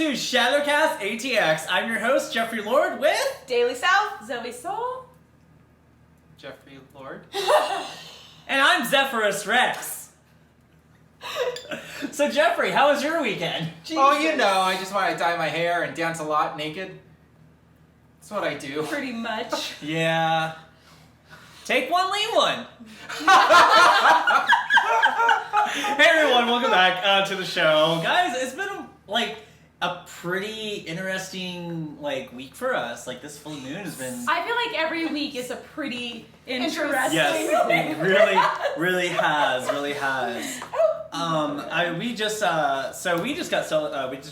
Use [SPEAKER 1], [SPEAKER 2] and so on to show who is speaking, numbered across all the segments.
[SPEAKER 1] to ShadowCast ATX. I'm your host, Jeffrey Lord, with
[SPEAKER 2] Daily South,
[SPEAKER 3] Zoe Soul,
[SPEAKER 4] Jeffrey Lord,
[SPEAKER 1] and I'm Zephyrus Rex. So Jeffrey, how was your weekend?
[SPEAKER 2] Jesus.
[SPEAKER 4] Oh, you know, I just want to dye my hair and dance a lot naked. That's what I do.
[SPEAKER 3] pretty much.
[SPEAKER 1] Yeah. Take one, leave one. Hey everyone, welcome back to the show. Guys, it's been like a pretty interesting week for us. Like this full moon has been...
[SPEAKER 3] I feel like every week is a pretty interesting.
[SPEAKER 1] Yes, it really has. We just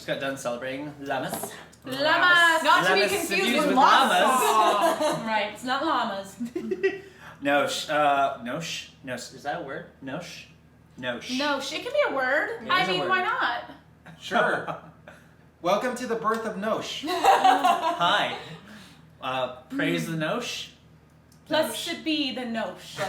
[SPEAKER 1] got done celebrating Llamas.
[SPEAKER 3] Llamas.
[SPEAKER 2] Not to be
[SPEAKER 1] Llamas
[SPEAKER 2] confused
[SPEAKER 1] infused
[SPEAKER 2] with
[SPEAKER 1] with
[SPEAKER 2] llamas.
[SPEAKER 3] Oh, right, it's not llamas.
[SPEAKER 1] Nosh. Is that a word? Nosh.
[SPEAKER 3] Nosh. It can be a word.
[SPEAKER 1] It
[SPEAKER 3] I
[SPEAKER 1] is a
[SPEAKER 3] mean,
[SPEAKER 1] word.
[SPEAKER 3] why not?
[SPEAKER 4] Sure. Welcome to the birth of Nosh.
[SPEAKER 1] Hi. Praise the Nosh.
[SPEAKER 3] Blessed be the Nosh.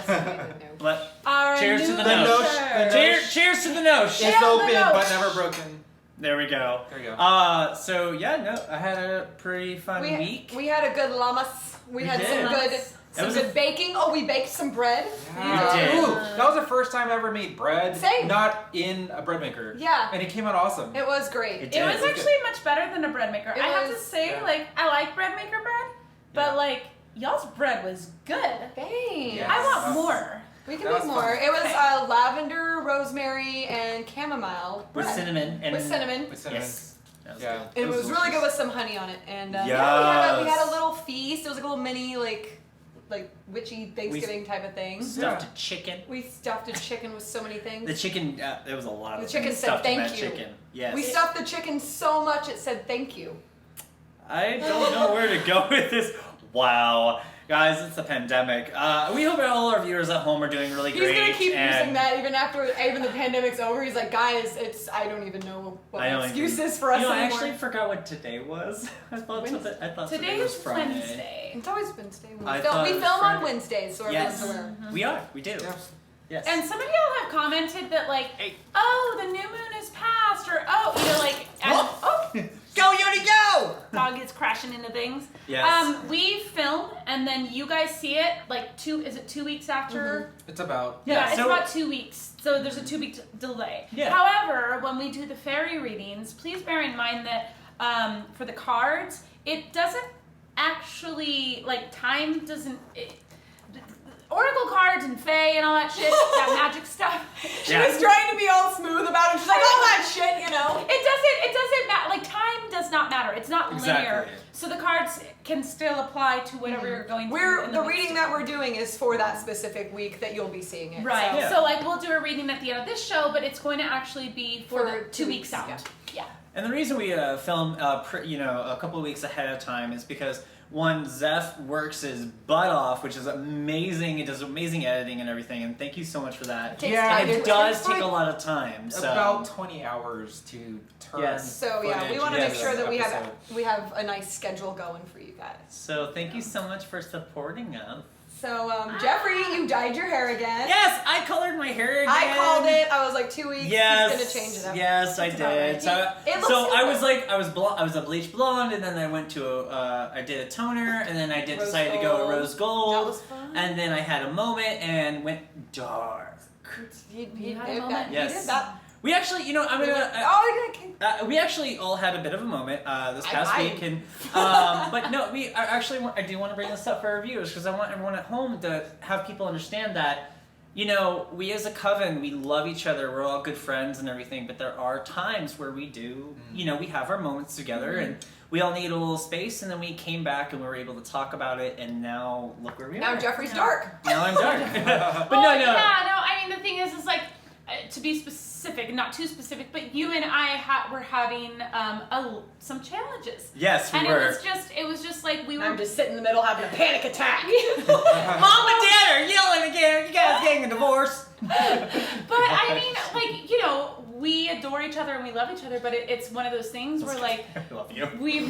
[SPEAKER 2] Our
[SPEAKER 1] Cheers to
[SPEAKER 2] new
[SPEAKER 1] the
[SPEAKER 4] The
[SPEAKER 1] Nosh.
[SPEAKER 4] Nosh.
[SPEAKER 1] Cheers to the Nosh.
[SPEAKER 4] It's
[SPEAKER 3] the
[SPEAKER 4] open
[SPEAKER 3] Nosh.
[SPEAKER 4] but never broken.
[SPEAKER 1] There we go.
[SPEAKER 4] There you go.
[SPEAKER 1] I had a pretty fun week.
[SPEAKER 2] We had a good llamas. We had
[SPEAKER 1] did.
[SPEAKER 2] some good baking. Oh, we baked some bread.
[SPEAKER 4] Yeah.
[SPEAKER 1] did.
[SPEAKER 4] Ooh, that was the first time I ever made bread.
[SPEAKER 2] Same.
[SPEAKER 4] Not in a bread maker.
[SPEAKER 2] Yeah.
[SPEAKER 4] And it came out awesome.
[SPEAKER 2] It was great.
[SPEAKER 1] It
[SPEAKER 3] It was
[SPEAKER 1] did.
[SPEAKER 3] actually much better than a bread maker.
[SPEAKER 2] It
[SPEAKER 3] I have to
[SPEAKER 2] was-
[SPEAKER 3] say,
[SPEAKER 4] yeah.
[SPEAKER 3] I like bread maker bread, but
[SPEAKER 4] Yeah.
[SPEAKER 3] y'all's bread was good.
[SPEAKER 2] Thanks.
[SPEAKER 4] Yeah.
[SPEAKER 3] I want more.
[SPEAKER 2] We can
[SPEAKER 4] That
[SPEAKER 2] make
[SPEAKER 4] was
[SPEAKER 2] more.
[SPEAKER 4] fun.
[SPEAKER 2] It was lavender, rosemary, and chamomile
[SPEAKER 1] With
[SPEAKER 2] bread.
[SPEAKER 1] cinnamon. And
[SPEAKER 2] With cinnamon.
[SPEAKER 4] With cinnamon.
[SPEAKER 1] Yes. That was
[SPEAKER 4] Yeah.
[SPEAKER 1] good.
[SPEAKER 2] And it was really
[SPEAKER 4] delicious.
[SPEAKER 2] good with some honey on it. And
[SPEAKER 1] Yes.
[SPEAKER 2] we had a little feast. It was like a little mini witchy Thanksgiving type of thing.
[SPEAKER 1] Stuffed a chicken.
[SPEAKER 2] We stuffed a chicken with so many things.
[SPEAKER 1] The chicken, there was a lot of
[SPEAKER 2] The chicken
[SPEAKER 1] things
[SPEAKER 2] said
[SPEAKER 1] stuffed in
[SPEAKER 2] thank
[SPEAKER 1] that
[SPEAKER 2] you.
[SPEAKER 1] chicken. Yes.
[SPEAKER 2] We stuffed the chicken so much it said thank you.
[SPEAKER 1] I don't know where to go with this. Wow. Guys, it's a pandemic. We hope all our viewers at home are doing really
[SPEAKER 2] He's
[SPEAKER 1] great.
[SPEAKER 2] gonna keep
[SPEAKER 1] and
[SPEAKER 2] using that even the pandemic's over. He's like, guys, I don't even know what
[SPEAKER 1] I
[SPEAKER 2] the
[SPEAKER 1] don't
[SPEAKER 2] excuse
[SPEAKER 1] even-
[SPEAKER 2] is for us
[SPEAKER 1] I
[SPEAKER 2] anymore.
[SPEAKER 1] actually forgot what today was. I thought
[SPEAKER 3] Today
[SPEAKER 1] today was
[SPEAKER 3] is
[SPEAKER 1] Friday.
[SPEAKER 3] Wednesday.
[SPEAKER 2] It's always Wednesday.
[SPEAKER 1] I
[SPEAKER 2] We
[SPEAKER 1] thought
[SPEAKER 2] film
[SPEAKER 1] it was
[SPEAKER 2] on
[SPEAKER 1] Friday.
[SPEAKER 2] Wednesdays, so
[SPEAKER 1] Yes.
[SPEAKER 2] everyone's aware.
[SPEAKER 1] We do.
[SPEAKER 4] Yeah.
[SPEAKER 1] Yes.
[SPEAKER 3] And some of y'all have commented that
[SPEAKER 1] Hey.
[SPEAKER 3] oh, the new moon is past, or
[SPEAKER 1] Go, Yoni, go!
[SPEAKER 3] dog is crashing into things.
[SPEAKER 1] Yes.
[SPEAKER 3] We film and then you guys see it is it 2 weeks after?
[SPEAKER 4] It's about.
[SPEAKER 3] Yeah, it's
[SPEAKER 1] so-
[SPEAKER 3] about 2 weeks. So there's a 2 week delay.
[SPEAKER 1] Yeah.
[SPEAKER 3] However, when we do the fairy readings, please bear in mind that for the cards, it doesn't actually time doesn't. Oracle cards and Fae and all that shit, that magic stuff.
[SPEAKER 2] She
[SPEAKER 1] Yeah.
[SPEAKER 2] was trying to be all smooth about it. She's like, all that shit,
[SPEAKER 3] It doesn't matter. Time does not matter. It's not linear.
[SPEAKER 1] Exactly.
[SPEAKER 3] So the cards can still apply to whatever you're going through. in
[SPEAKER 2] The
[SPEAKER 3] weeks
[SPEAKER 2] reading
[SPEAKER 3] to
[SPEAKER 2] that
[SPEAKER 3] come.
[SPEAKER 2] we're doing is for that specific week that you'll be seeing it.
[SPEAKER 3] Right.
[SPEAKER 2] So.
[SPEAKER 1] Yeah.
[SPEAKER 3] So we'll do a reading at the end of this show, but it's going to actually be for the 2 weeks out. Yeah.
[SPEAKER 1] And the reason we film, a couple of weeks ahead of time is because one, Zeph works his butt off, which is amazing. He does amazing editing and everything, and thank you so much for that.
[SPEAKER 2] It takes
[SPEAKER 4] Yeah,
[SPEAKER 2] time
[SPEAKER 1] And it
[SPEAKER 2] to-
[SPEAKER 1] does
[SPEAKER 2] it's
[SPEAKER 1] take
[SPEAKER 2] like-
[SPEAKER 1] a lot of time. So
[SPEAKER 4] About 20 hours to turn.
[SPEAKER 1] Yes.
[SPEAKER 2] So yeah, we
[SPEAKER 4] footage
[SPEAKER 2] want to make
[SPEAKER 4] into
[SPEAKER 2] sure
[SPEAKER 4] an
[SPEAKER 2] that
[SPEAKER 4] episode.
[SPEAKER 2] we have a nice schedule going for you guys.
[SPEAKER 1] So thank you so much for supporting us.
[SPEAKER 2] So Jeffrey, you dyed your hair again.
[SPEAKER 1] Yes, I colored my hair again.
[SPEAKER 2] I called it. I was like 2 weeks.
[SPEAKER 1] Yes,
[SPEAKER 2] He's gonna change it up.
[SPEAKER 1] yes, I
[SPEAKER 2] That's about
[SPEAKER 1] did.
[SPEAKER 2] right.
[SPEAKER 1] So,
[SPEAKER 2] It looks
[SPEAKER 1] so I
[SPEAKER 2] good.
[SPEAKER 1] was I was a bleach blonde, and then I went to I did a toner, and then I
[SPEAKER 2] Rose
[SPEAKER 1] decided to go
[SPEAKER 2] gold.
[SPEAKER 1] to rose gold,
[SPEAKER 2] That was fun.
[SPEAKER 1] and then I had a moment and went dark.
[SPEAKER 2] You
[SPEAKER 3] had a
[SPEAKER 2] did
[SPEAKER 3] moment?
[SPEAKER 2] that.
[SPEAKER 1] Yes.
[SPEAKER 2] You did that.
[SPEAKER 1] We actually, I'm gonna.
[SPEAKER 2] Oh, you did.
[SPEAKER 1] We actually all had a bit of a moment this past
[SPEAKER 2] I-
[SPEAKER 1] week, and but no, I do want to bring this up for our viewers because I want everyone at home to have people understand that, we as a coven, we love each other, we're all good friends and everything, but there are times where we do, we have our moments together, and we all need a little space, and then we came back and we were able to talk about it, and now look where we are.
[SPEAKER 2] Now Jeffrey's dark.
[SPEAKER 1] Now I'm dark. But
[SPEAKER 3] Well,
[SPEAKER 1] no.
[SPEAKER 3] I mean, the thing is to be specific, not too specific, but you and I were having some challenges.
[SPEAKER 1] Yes, we
[SPEAKER 3] And
[SPEAKER 1] were.
[SPEAKER 3] it was just like we were.
[SPEAKER 2] I'm just sitting in the middle having a panic attack.
[SPEAKER 1] Mom and Dad are yelling again. You guys getting a divorce.
[SPEAKER 3] But I mean, we adore each other and we love each other, but it's one of those things where
[SPEAKER 1] I love you.
[SPEAKER 3] we've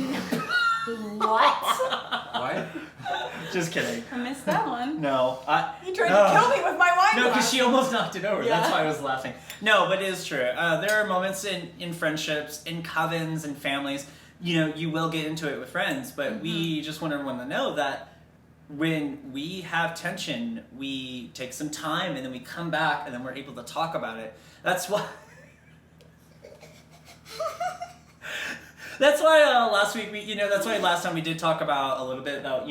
[SPEAKER 2] What?
[SPEAKER 4] What?
[SPEAKER 1] Just kidding.
[SPEAKER 3] I missed that one.
[SPEAKER 1] No.
[SPEAKER 2] You tried to kill me with my wine
[SPEAKER 1] No,
[SPEAKER 2] glass.
[SPEAKER 1] because she almost knocked it over.
[SPEAKER 2] Yeah.
[SPEAKER 1] That's why I was laughing. No, but it is true. There are moments in friendships, in covens, and families, you will get into it with friends, but we just want everyone to know that when we have tension, we take some time and then we come back and then we're able to talk about it. That's why... That's why last week that's why last time we did talk about a little bit about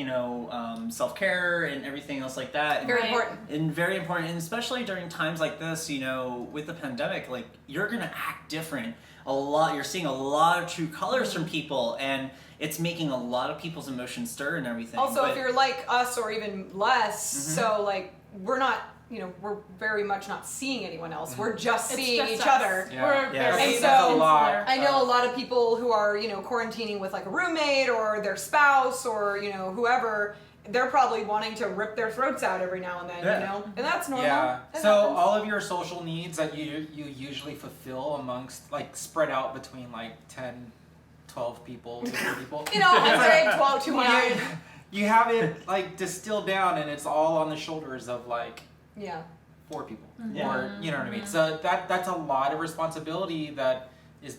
[SPEAKER 1] self-care and everything else like that.
[SPEAKER 2] Very
[SPEAKER 3] Right.
[SPEAKER 2] important.
[SPEAKER 1] And very important, and especially during times like this, with the pandemic, like you're gonna act different a lot. You're seeing a lot of true colors from people, and it's making a lot of people's emotions stir and everything.
[SPEAKER 2] Also,
[SPEAKER 1] But
[SPEAKER 2] if you're like us or even less, so like we're not, we're very much not seeing anyone else. We're just
[SPEAKER 3] It's
[SPEAKER 2] seeing
[SPEAKER 3] just
[SPEAKER 2] each
[SPEAKER 3] us.
[SPEAKER 2] other.
[SPEAKER 4] Yeah.
[SPEAKER 3] We're
[SPEAKER 1] Yeah.
[SPEAKER 3] very
[SPEAKER 2] And
[SPEAKER 4] That's a
[SPEAKER 2] so-
[SPEAKER 4] lot.
[SPEAKER 2] I know a lot of people who are, quarantining with like a roommate or their spouse or, whoever, they're probably wanting to rip their throats out every now and then,
[SPEAKER 1] Yeah.
[SPEAKER 2] And that's normal.
[SPEAKER 4] Yeah.
[SPEAKER 2] That
[SPEAKER 4] So
[SPEAKER 2] happens.
[SPEAKER 4] all of your social needs that you usually fulfill amongst, like, spread out between like 10, 12 people, 50 people.
[SPEAKER 2] 100, 12, 200.
[SPEAKER 4] You have it like distilled down, and it's all on the shoulders of like
[SPEAKER 2] Yeah.
[SPEAKER 4] 4 people,
[SPEAKER 1] Yeah.
[SPEAKER 4] or you know what I mean. So that's a lot of responsibility that is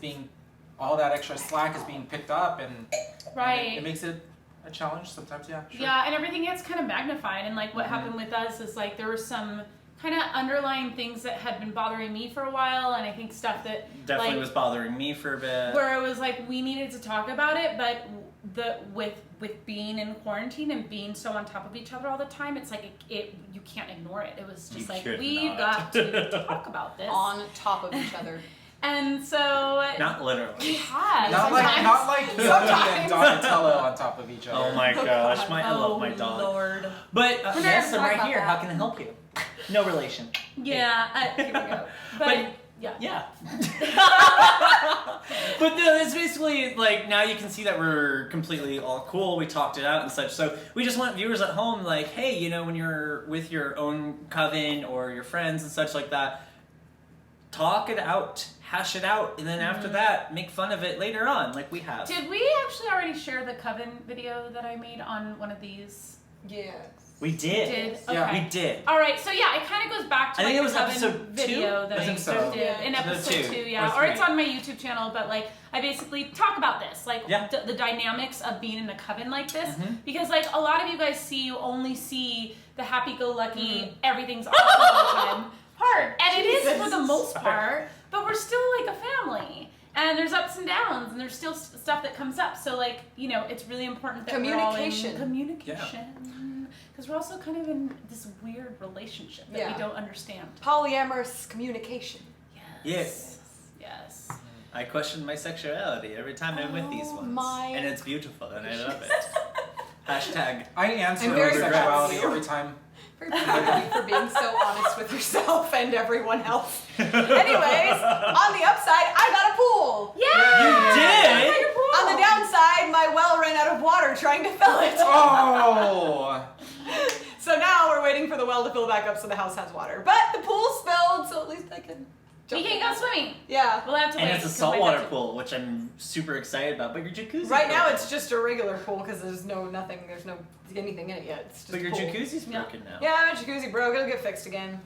[SPEAKER 4] all that extra slack is being picked up, and
[SPEAKER 3] Right.
[SPEAKER 4] it makes it a challenge sometimes. Yeah. Sure.
[SPEAKER 3] Yeah, and everything gets kind of magnified. And like what happened with us is like there were some kind of underlying things that had been bothering me for a while, and I think stuff that
[SPEAKER 1] definitely
[SPEAKER 3] like,
[SPEAKER 1] was bothering me for a bit.
[SPEAKER 3] where it was like we needed to talk about it, but with being in quarantine and being so on top of each other all the time, it's like you can't ignore it. It was just
[SPEAKER 1] You
[SPEAKER 3] like
[SPEAKER 1] could
[SPEAKER 3] we've
[SPEAKER 1] not.
[SPEAKER 3] got to talk about this.
[SPEAKER 2] On top of each other.
[SPEAKER 3] And so
[SPEAKER 1] Not
[SPEAKER 3] we
[SPEAKER 1] literally.
[SPEAKER 3] had
[SPEAKER 4] Not like
[SPEAKER 3] sometimes.
[SPEAKER 4] Yogi and Donatello on top of each other.
[SPEAKER 1] Oh my
[SPEAKER 2] Oh,
[SPEAKER 1] gosh,
[SPEAKER 2] God.
[SPEAKER 1] I love my dog.
[SPEAKER 3] Lord.
[SPEAKER 1] But
[SPEAKER 3] We're
[SPEAKER 1] yes,
[SPEAKER 3] never
[SPEAKER 1] I'm
[SPEAKER 3] talk
[SPEAKER 1] right
[SPEAKER 3] about
[SPEAKER 1] here.
[SPEAKER 3] that.
[SPEAKER 1] How can I help you? No relation.
[SPEAKER 3] Yeah, here we go. But yeah.
[SPEAKER 1] Yeah. But no, it's basically like now you can see that we're completely all cool. We talked it out and such. So we just want viewers at home, like, hey, when you're with your own coven or your friends and such like that, talk it out, hash it out, and then after that, make fun of it later on, like we have.
[SPEAKER 3] Did we actually already share the coven video that I made on one of these?
[SPEAKER 2] Yes.
[SPEAKER 1] We did.
[SPEAKER 3] Did?
[SPEAKER 4] Yeah.
[SPEAKER 3] Okay.
[SPEAKER 1] We did.
[SPEAKER 3] All right, so yeah, it kind of goes back to
[SPEAKER 1] I think
[SPEAKER 3] like,
[SPEAKER 1] it was
[SPEAKER 3] the coven
[SPEAKER 1] episode
[SPEAKER 3] video
[SPEAKER 1] 2?
[SPEAKER 3] that
[SPEAKER 4] I think so.
[SPEAKER 3] did
[SPEAKER 2] Yeah.
[SPEAKER 3] in
[SPEAKER 1] Episode
[SPEAKER 3] episode 2,
[SPEAKER 1] 2
[SPEAKER 3] yeah,
[SPEAKER 1] or
[SPEAKER 3] or it's
[SPEAKER 1] 3.
[SPEAKER 3] on my YouTube channel. But like, I basically talk about this, like
[SPEAKER 1] Yeah.
[SPEAKER 3] the dynamics of being in a coven like this,
[SPEAKER 1] Mhm.
[SPEAKER 3] because like a lot of you guys only see the happy-go-lucky, everything's awesome all the time part, and it is for the most part. But we're still like a family. And there's ups and downs, and there's still stuff that comes up. So, like, it's really important that we're all in communication. Because we're also kind of in this weird relationship that we don't understand.
[SPEAKER 2] Polyamorous communication.
[SPEAKER 1] Yes.
[SPEAKER 3] Yes.
[SPEAKER 1] I question my sexuality every time I'm with these ones.
[SPEAKER 2] my
[SPEAKER 1] And it's beautiful, and I love it. Hashtag.
[SPEAKER 4] I answer
[SPEAKER 2] I'm
[SPEAKER 4] my
[SPEAKER 2] very
[SPEAKER 4] sexuality
[SPEAKER 2] proud of you.
[SPEAKER 4] every time.
[SPEAKER 2] Very proud of you for being so honest with yourself and everyone else. Anyways, on the upside, I got a pool.
[SPEAKER 3] Yeah!
[SPEAKER 1] You did?
[SPEAKER 2] On the downside, my well ran out of water trying to fill it.
[SPEAKER 4] Oh!
[SPEAKER 2] So now we're waiting for the well to fill back up so the house has water. But the pool's filled, so at least I can
[SPEAKER 3] We can go swimming.
[SPEAKER 2] Yeah.
[SPEAKER 3] We'll have to wait.
[SPEAKER 1] And it's a
[SPEAKER 3] 'cause my
[SPEAKER 1] saltwater
[SPEAKER 3] budget-
[SPEAKER 1] pool, which I'm super excited about. But your jacuzzi.
[SPEAKER 2] Right now
[SPEAKER 1] broken.
[SPEAKER 2] it's just a regular pool because there's no anything in it yet. It's just
[SPEAKER 1] But
[SPEAKER 2] a
[SPEAKER 1] your
[SPEAKER 2] pool.
[SPEAKER 1] jacuzzi's
[SPEAKER 3] Yeah.
[SPEAKER 1] broken now.
[SPEAKER 2] Yeah, my jacuzzi broke. It'll get fixed again.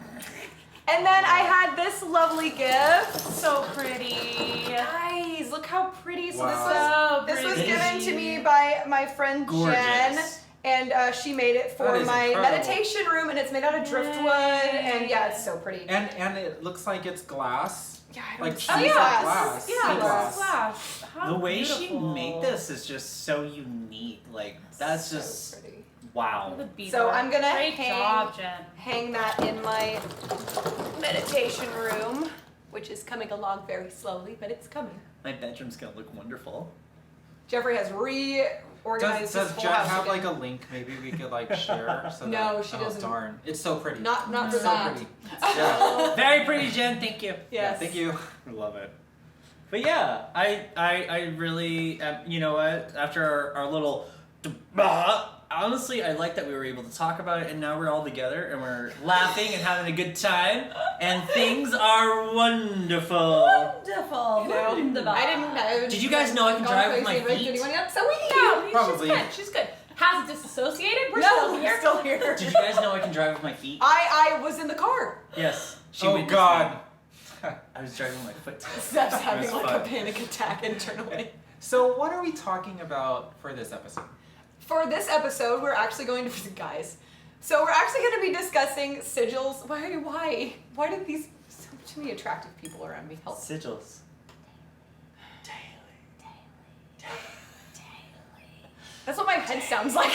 [SPEAKER 2] And then I had this lovely gift.
[SPEAKER 3] So pretty.
[SPEAKER 2] Guys, look how pretty. So
[SPEAKER 4] Wow.
[SPEAKER 3] So
[SPEAKER 2] this was
[SPEAKER 3] pretty.
[SPEAKER 2] given to me by my friend Jen.
[SPEAKER 1] Gorgeous.
[SPEAKER 2] And she made it for
[SPEAKER 4] That is
[SPEAKER 2] my
[SPEAKER 4] incredible.
[SPEAKER 2] meditation room, and it's made out of driftwood. And yeah, it's so pretty.
[SPEAKER 4] And it looks like it's glass.
[SPEAKER 2] Yeah, I
[SPEAKER 4] Like
[SPEAKER 2] don't
[SPEAKER 3] Oh
[SPEAKER 4] sea
[SPEAKER 3] yeah,
[SPEAKER 4] glass.
[SPEAKER 3] yeah,
[SPEAKER 4] Sea
[SPEAKER 3] glass.
[SPEAKER 4] glass.
[SPEAKER 3] How
[SPEAKER 1] The way she
[SPEAKER 3] beautiful.
[SPEAKER 1] made this is just so unique. Like that's
[SPEAKER 2] so
[SPEAKER 1] just
[SPEAKER 2] pretty.
[SPEAKER 1] wow.
[SPEAKER 3] Look at the
[SPEAKER 2] So I'm gonna
[SPEAKER 3] Great
[SPEAKER 2] hang-
[SPEAKER 3] job, Jen.
[SPEAKER 2] Hang that in my meditation room, which is coming along very slowly, but it's coming.
[SPEAKER 1] My bedroom's gonna look wonderful.
[SPEAKER 2] Jeffrey has reorganized
[SPEAKER 4] Does
[SPEAKER 2] his whole
[SPEAKER 4] Jen
[SPEAKER 2] house
[SPEAKER 4] have
[SPEAKER 2] again.
[SPEAKER 4] like a link maybe we could like share? So
[SPEAKER 2] No,
[SPEAKER 4] that,
[SPEAKER 2] she
[SPEAKER 4] oh,
[SPEAKER 2] doesn't.
[SPEAKER 4] Darn, it's so pretty.
[SPEAKER 2] Not for
[SPEAKER 4] so
[SPEAKER 2] that.
[SPEAKER 4] pretty. Yeah.
[SPEAKER 1] Very pretty, Jen. Thank you.
[SPEAKER 2] Yes.
[SPEAKER 4] Thank you.
[SPEAKER 1] I love it. But yeah, I really, you know what? After our little, honestly, I like that we were able to talk about it, and now we're all together, and we're laughing and having a good time, and things are wonderful.
[SPEAKER 3] Wonderful. Wonderful.
[SPEAKER 2] I didn't know.
[SPEAKER 1] Did you guys know I can drive with my feet?
[SPEAKER 2] Anyone else? So we
[SPEAKER 3] Yeah,
[SPEAKER 4] Probably.
[SPEAKER 3] she's good. She's good. Has it disassociated? We're
[SPEAKER 2] No,
[SPEAKER 3] still
[SPEAKER 2] we're
[SPEAKER 3] here.
[SPEAKER 2] still here.
[SPEAKER 1] Did you guys know I can drive with my feet?
[SPEAKER 2] I was in the car.
[SPEAKER 1] Yes. She
[SPEAKER 4] Oh
[SPEAKER 1] witnessed
[SPEAKER 4] God.
[SPEAKER 1] me. I was driving with my foot.
[SPEAKER 2] Steph's having
[SPEAKER 1] was
[SPEAKER 2] like
[SPEAKER 1] fun.
[SPEAKER 2] a panic attack internally.
[SPEAKER 4] So what are we talking about for this episode?
[SPEAKER 2] For this episode, we're actually going to guys. So we're actually going to be discussing sigils. Why did these so many attractive people around me help?
[SPEAKER 1] Sigils.
[SPEAKER 2] That's what my head sounds like.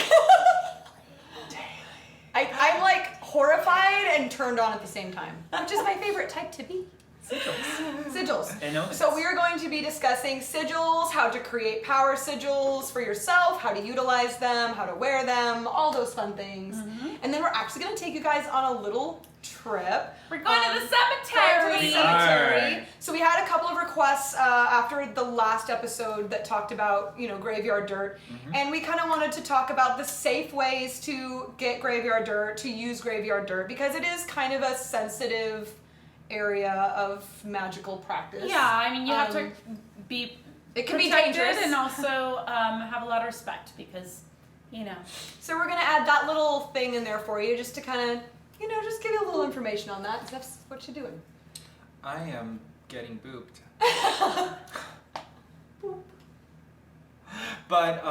[SPEAKER 2] I'm like horrified and turned on at the same time, which is my favorite type to be. Sigils.
[SPEAKER 1] I know.
[SPEAKER 2] So we are going to be discussing sigils, how to create power sigils for yourself, how to utilize them, how to wear them, all those fun things. And then we're actually going to take you guys on a little trip.
[SPEAKER 3] We're going to the
[SPEAKER 2] Going to
[SPEAKER 3] cemetery.
[SPEAKER 2] the cemetery.
[SPEAKER 1] Alright.
[SPEAKER 2] So we had a couple of requests after the last episode that talked about, graveyard dirt. And we kind of wanted to talk about the safe ways to get graveyard dirt, to use graveyard dirt, because it is kind of a sensitive area of magical practice.
[SPEAKER 3] Yeah, I mean, you have to be
[SPEAKER 2] It can be
[SPEAKER 3] protected
[SPEAKER 2] dangerous.
[SPEAKER 3] and also have a lot of respect because,
[SPEAKER 2] So we're going to add that little thing in there for you just to kind of, just give you a little information on that. That's what you're doing.
[SPEAKER 4] I am getting booped. But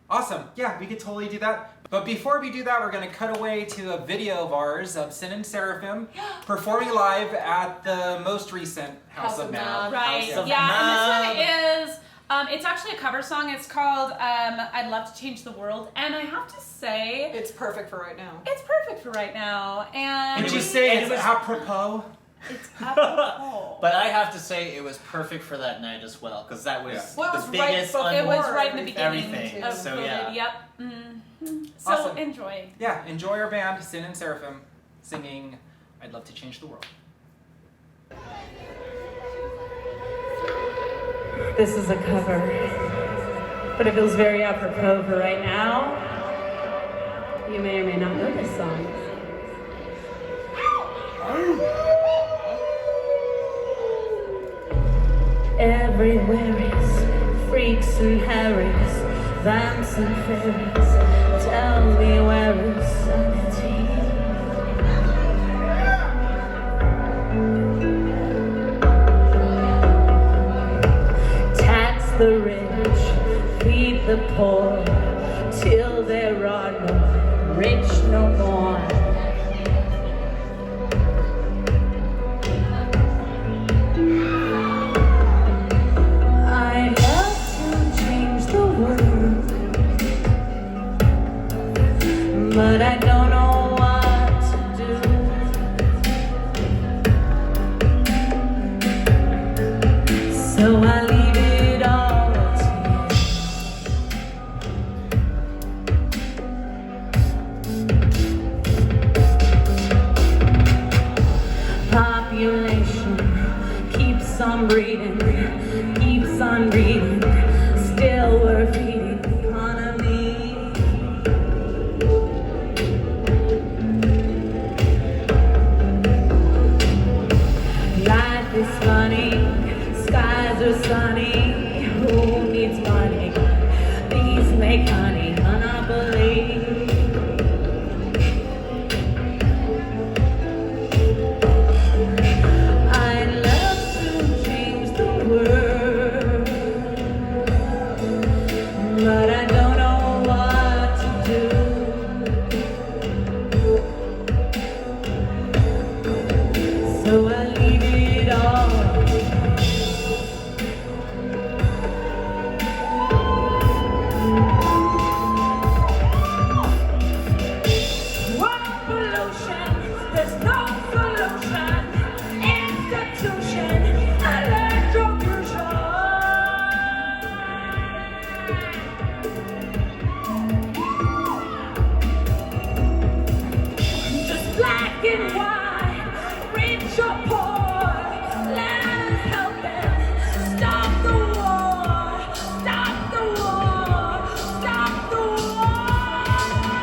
[SPEAKER 4] awesome. Yeah, we could totally do that. But before we do that, we're going to cut away to a video of ours of Sin and Seraphim performing live at the most recent House of Mad.
[SPEAKER 3] Right.
[SPEAKER 1] House of
[SPEAKER 3] Yeah,
[SPEAKER 1] Mad.
[SPEAKER 3] and this one is, it's actually a cover song. It's called I'd Love to Change the World. And I have to say,
[SPEAKER 2] It's perfect for right now.
[SPEAKER 3] it's perfect for right now. And
[SPEAKER 4] Would
[SPEAKER 1] it
[SPEAKER 4] you
[SPEAKER 1] was-
[SPEAKER 4] say
[SPEAKER 1] and
[SPEAKER 4] it's
[SPEAKER 1] it was-
[SPEAKER 4] apropos?
[SPEAKER 3] it's apropos.
[SPEAKER 1] But I have to say it was perfect for that night as well, because that was
[SPEAKER 4] Yeah.
[SPEAKER 2] Well, it
[SPEAKER 1] the
[SPEAKER 2] was right
[SPEAKER 1] biggest
[SPEAKER 2] before-
[SPEAKER 3] It was right in the
[SPEAKER 2] Everything.
[SPEAKER 3] beginning
[SPEAKER 1] everything.
[SPEAKER 3] of
[SPEAKER 1] So
[SPEAKER 3] COVID.
[SPEAKER 1] yeah.
[SPEAKER 3] Yep. So
[SPEAKER 4] Awesome.
[SPEAKER 3] enjoy.
[SPEAKER 4] Yeah, enjoy our band, Sin and Seraphim, singing I'd Love to Change the World.
[SPEAKER 5] This is a cover, but it feels very apropos for right now. You may or may not know this song. Everywhere is freaks and harries, vamps and fairies. Tell me where is sanity? Tax the rich, feed the poor, till there are no rich no more. I love to change the world, but I don't know what to do. So I leave it all to you. Population keeps on breeding, keeps on breeding. Still we're feeding the economy. Life is funny, skies are sunny. Who needs money? Bees make honey, monopoly. I'd love to change the world, but I don't know what to do. So I leave it all. World pollution, there's no solution. Institution, electrocution. Just black and white, rich or poor, let us help them. Stop the war, stop the war, stop the war.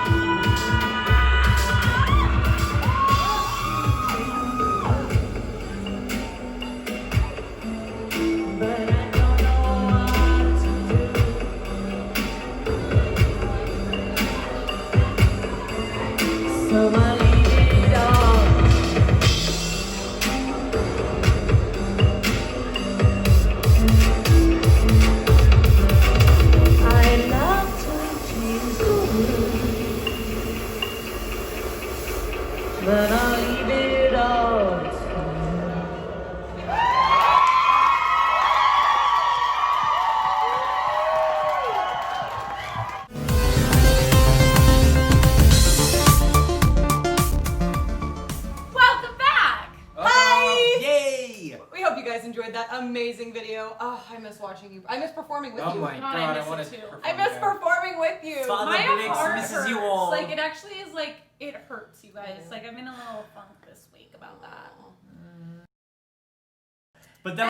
[SPEAKER 2] guys enjoyed that amazing video. Oh, I miss watching you. I miss performing with
[SPEAKER 4] Oh
[SPEAKER 2] you.
[SPEAKER 4] my
[SPEAKER 3] God,
[SPEAKER 4] god,
[SPEAKER 3] I miss
[SPEAKER 4] I want
[SPEAKER 3] it
[SPEAKER 4] to
[SPEAKER 3] too.
[SPEAKER 4] perform
[SPEAKER 2] I miss
[SPEAKER 4] again.
[SPEAKER 2] performing with you.
[SPEAKER 1] Father
[SPEAKER 3] My
[SPEAKER 1] Biggs
[SPEAKER 3] heart
[SPEAKER 1] misses you
[SPEAKER 3] hurts.
[SPEAKER 1] all.
[SPEAKER 3] Like it actually is like it hurts, you guys. Like I'm in a little funk this week about that.
[SPEAKER 1] But then,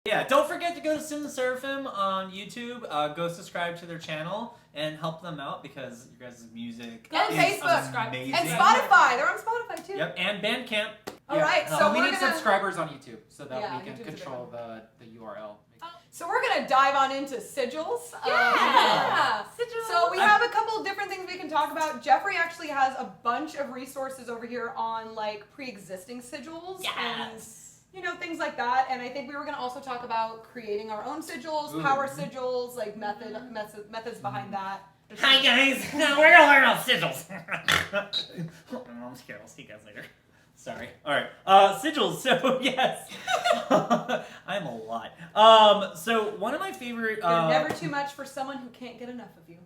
[SPEAKER 1] yeah, don't forget to go to Sin Seraphim on YouTube. Go subscribe to their channel and help them out because you guys' music
[SPEAKER 2] And
[SPEAKER 1] is
[SPEAKER 2] Facebook.
[SPEAKER 1] amazing.
[SPEAKER 2] And Spotify. They're on Spotify too.
[SPEAKER 1] Yep, and Bandcamp.
[SPEAKER 2] All right, so
[SPEAKER 4] But we
[SPEAKER 2] we're
[SPEAKER 4] need
[SPEAKER 2] gonna
[SPEAKER 4] subscribers on YouTube so that
[SPEAKER 2] Yeah,
[SPEAKER 4] we can
[SPEAKER 2] YouTube's a big
[SPEAKER 4] control the URL.
[SPEAKER 2] we're gonna dive on into sigils.
[SPEAKER 3] Yeah. Sigils.
[SPEAKER 2] So we have a couple different things we can talk about. Jeffrey actually has a bunch of resources over here on like pre-existing sigils and things like that. And I think we were gonna also talk about creating our own sigils, power sigils, like methods behind that.
[SPEAKER 1] Hi guys, we're gonna learn about sigils. I'm scared. I'll see you guys later. Sorry. All right. Sigils. So yes, I'm a lot. So one of my favorite.
[SPEAKER 2] You're never too much for someone who can't get enough of you.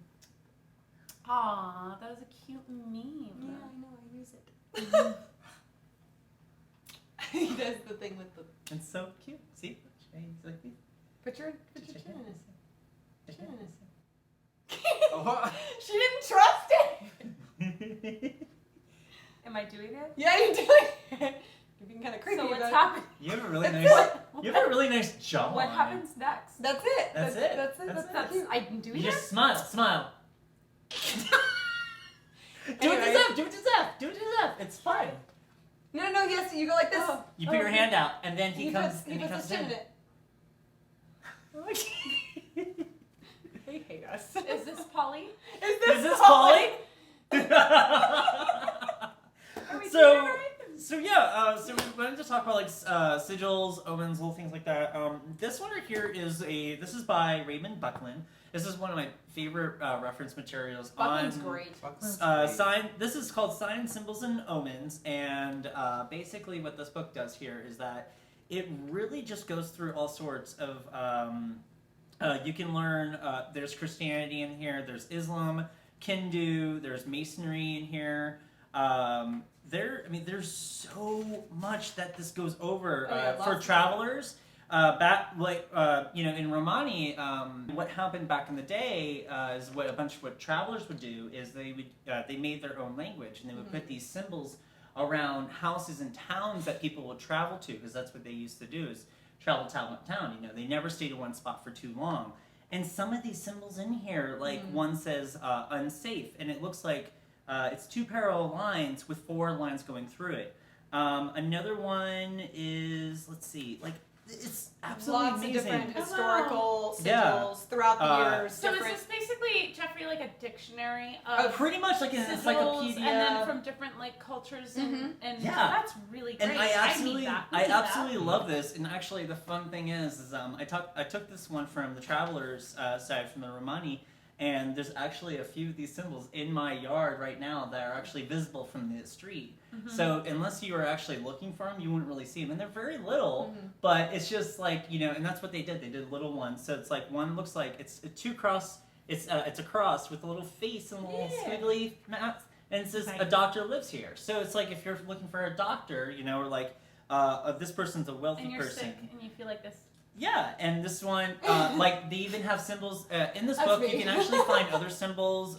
[SPEAKER 3] Aw, that was a cute meme.
[SPEAKER 2] Yeah, I know. I use it. He does the thing with the.
[SPEAKER 1] It's so cute. See, he's like me.
[SPEAKER 2] Put your chin in his. Chin in his.
[SPEAKER 4] Oh.
[SPEAKER 2] She didn't trust it.
[SPEAKER 3] Am I doing it?
[SPEAKER 2] Yeah, you do it. You're being kind of creepy.
[SPEAKER 3] So what's
[SPEAKER 2] but
[SPEAKER 3] happening?
[SPEAKER 1] You have a really
[SPEAKER 2] That's
[SPEAKER 1] nice. You have a really nice jawline.
[SPEAKER 3] What happens next?
[SPEAKER 2] That's it.
[SPEAKER 1] That's it.
[SPEAKER 2] That's it.
[SPEAKER 1] That's
[SPEAKER 2] That's cute.
[SPEAKER 3] I'm doing
[SPEAKER 1] You
[SPEAKER 3] it?
[SPEAKER 1] just smile. Smile. Do it to
[SPEAKER 2] Anyway.
[SPEAKER 1] Zeph. Do it to Zeph. Do it to Zeph. It's fine.
[SPEAKER 2] No, yes, you go like this.
[SPEAKER 3] Oh.
[SPEAKER 1] You put your hand out, and then he comes.
[SPEAKER 2] He puts his chin in it. They hate us.
[SPEAKER 3] Is this Polly?
[SPEAKER 2] Is
[SPEAKER 1] Is this Polly?
[SPEAKER 3] Are we
[SPEAKER 1] So-
[SPEAKER 3] doing it right?
[SPEAKER 1] So yeah, so we wanted to talk about like sigils, omens, little things like that. This one right here is this is by Raymond Buckland. This is one of my favorite reference materials
[SPEAKER 2] Buckland's
[SPEAKER 1] on
[SPEAKER 2] great.
[SPEAKER 1] sign. This is called Signs, Symbols, and Omens, and basically what this book does here is that it really just goes through all sorts of. You can learn. There's Christianity in here. There's Islam, Hindu. There's Masonry in here. There's so much that this goes over for travelers. In Romani, what happened back in the day is what travelers would do is they made their own language and they would put these symbols around houses and towns that people would travel to because that's what they used to do is travel town to town. They never stayed in one spot for too long. And some of these symbols in here, like one says unsafe, and it looks like it's two parallel lines with four lines going through it. Another one is, let's see, like it's absolutely
[SPEAKER 2] Lots
[SPEAKER 1] amazing.
[SPEAKER 2] of different historical sigils
[SPEAKER 1] Yeah.
[SPEAKER 2] throughout the years.
[SPEAKER 3] So is
[SPEAKER 2] different.
[SPEAKER 3] this basically, Jeffrey, like a dictionary of
[SPEAKER 1] Pretty much like an
[SPEAKER 3] sigils
[SPEAKER 1] encyclopedia.
[SPEAKER 3] and then from different like cultures and
[SPEAKER 1] Yeah.
[SPEAKER 3] that's really great.
[SPEAKER 1] And I absolutely
[SPEAKER 3] need that.
[SPEAKER 1] love this. And actually, the fun thing is I took this one from the travelers side from the Romani, and there's actually a few of these symbols in my yard right now that are actually visible from the street. So unless you are actually looking for them, you wouldn't really see them, and they're very little. But it's just like and that's what they did. They did little ones. So it's like one looks like it's a two cross. It's a cross with a little face and a little squiggly mouth, and it says a doctor lives here. So it's like if you're looking for a doctor, or like this person's a wealthy
[SPEAKER 3] and you're
[SPEAKER 1] person.
[SPEAKER 3] sick and you feel like this.
[SPEAKER 1] Yeah, and this one, like they even have symbols in this
[SPEAKER 2] That's
[SPEAKER 1] book.
[SPEAKER 2] me.
[SPEAKER 1] You can actually find other symbols,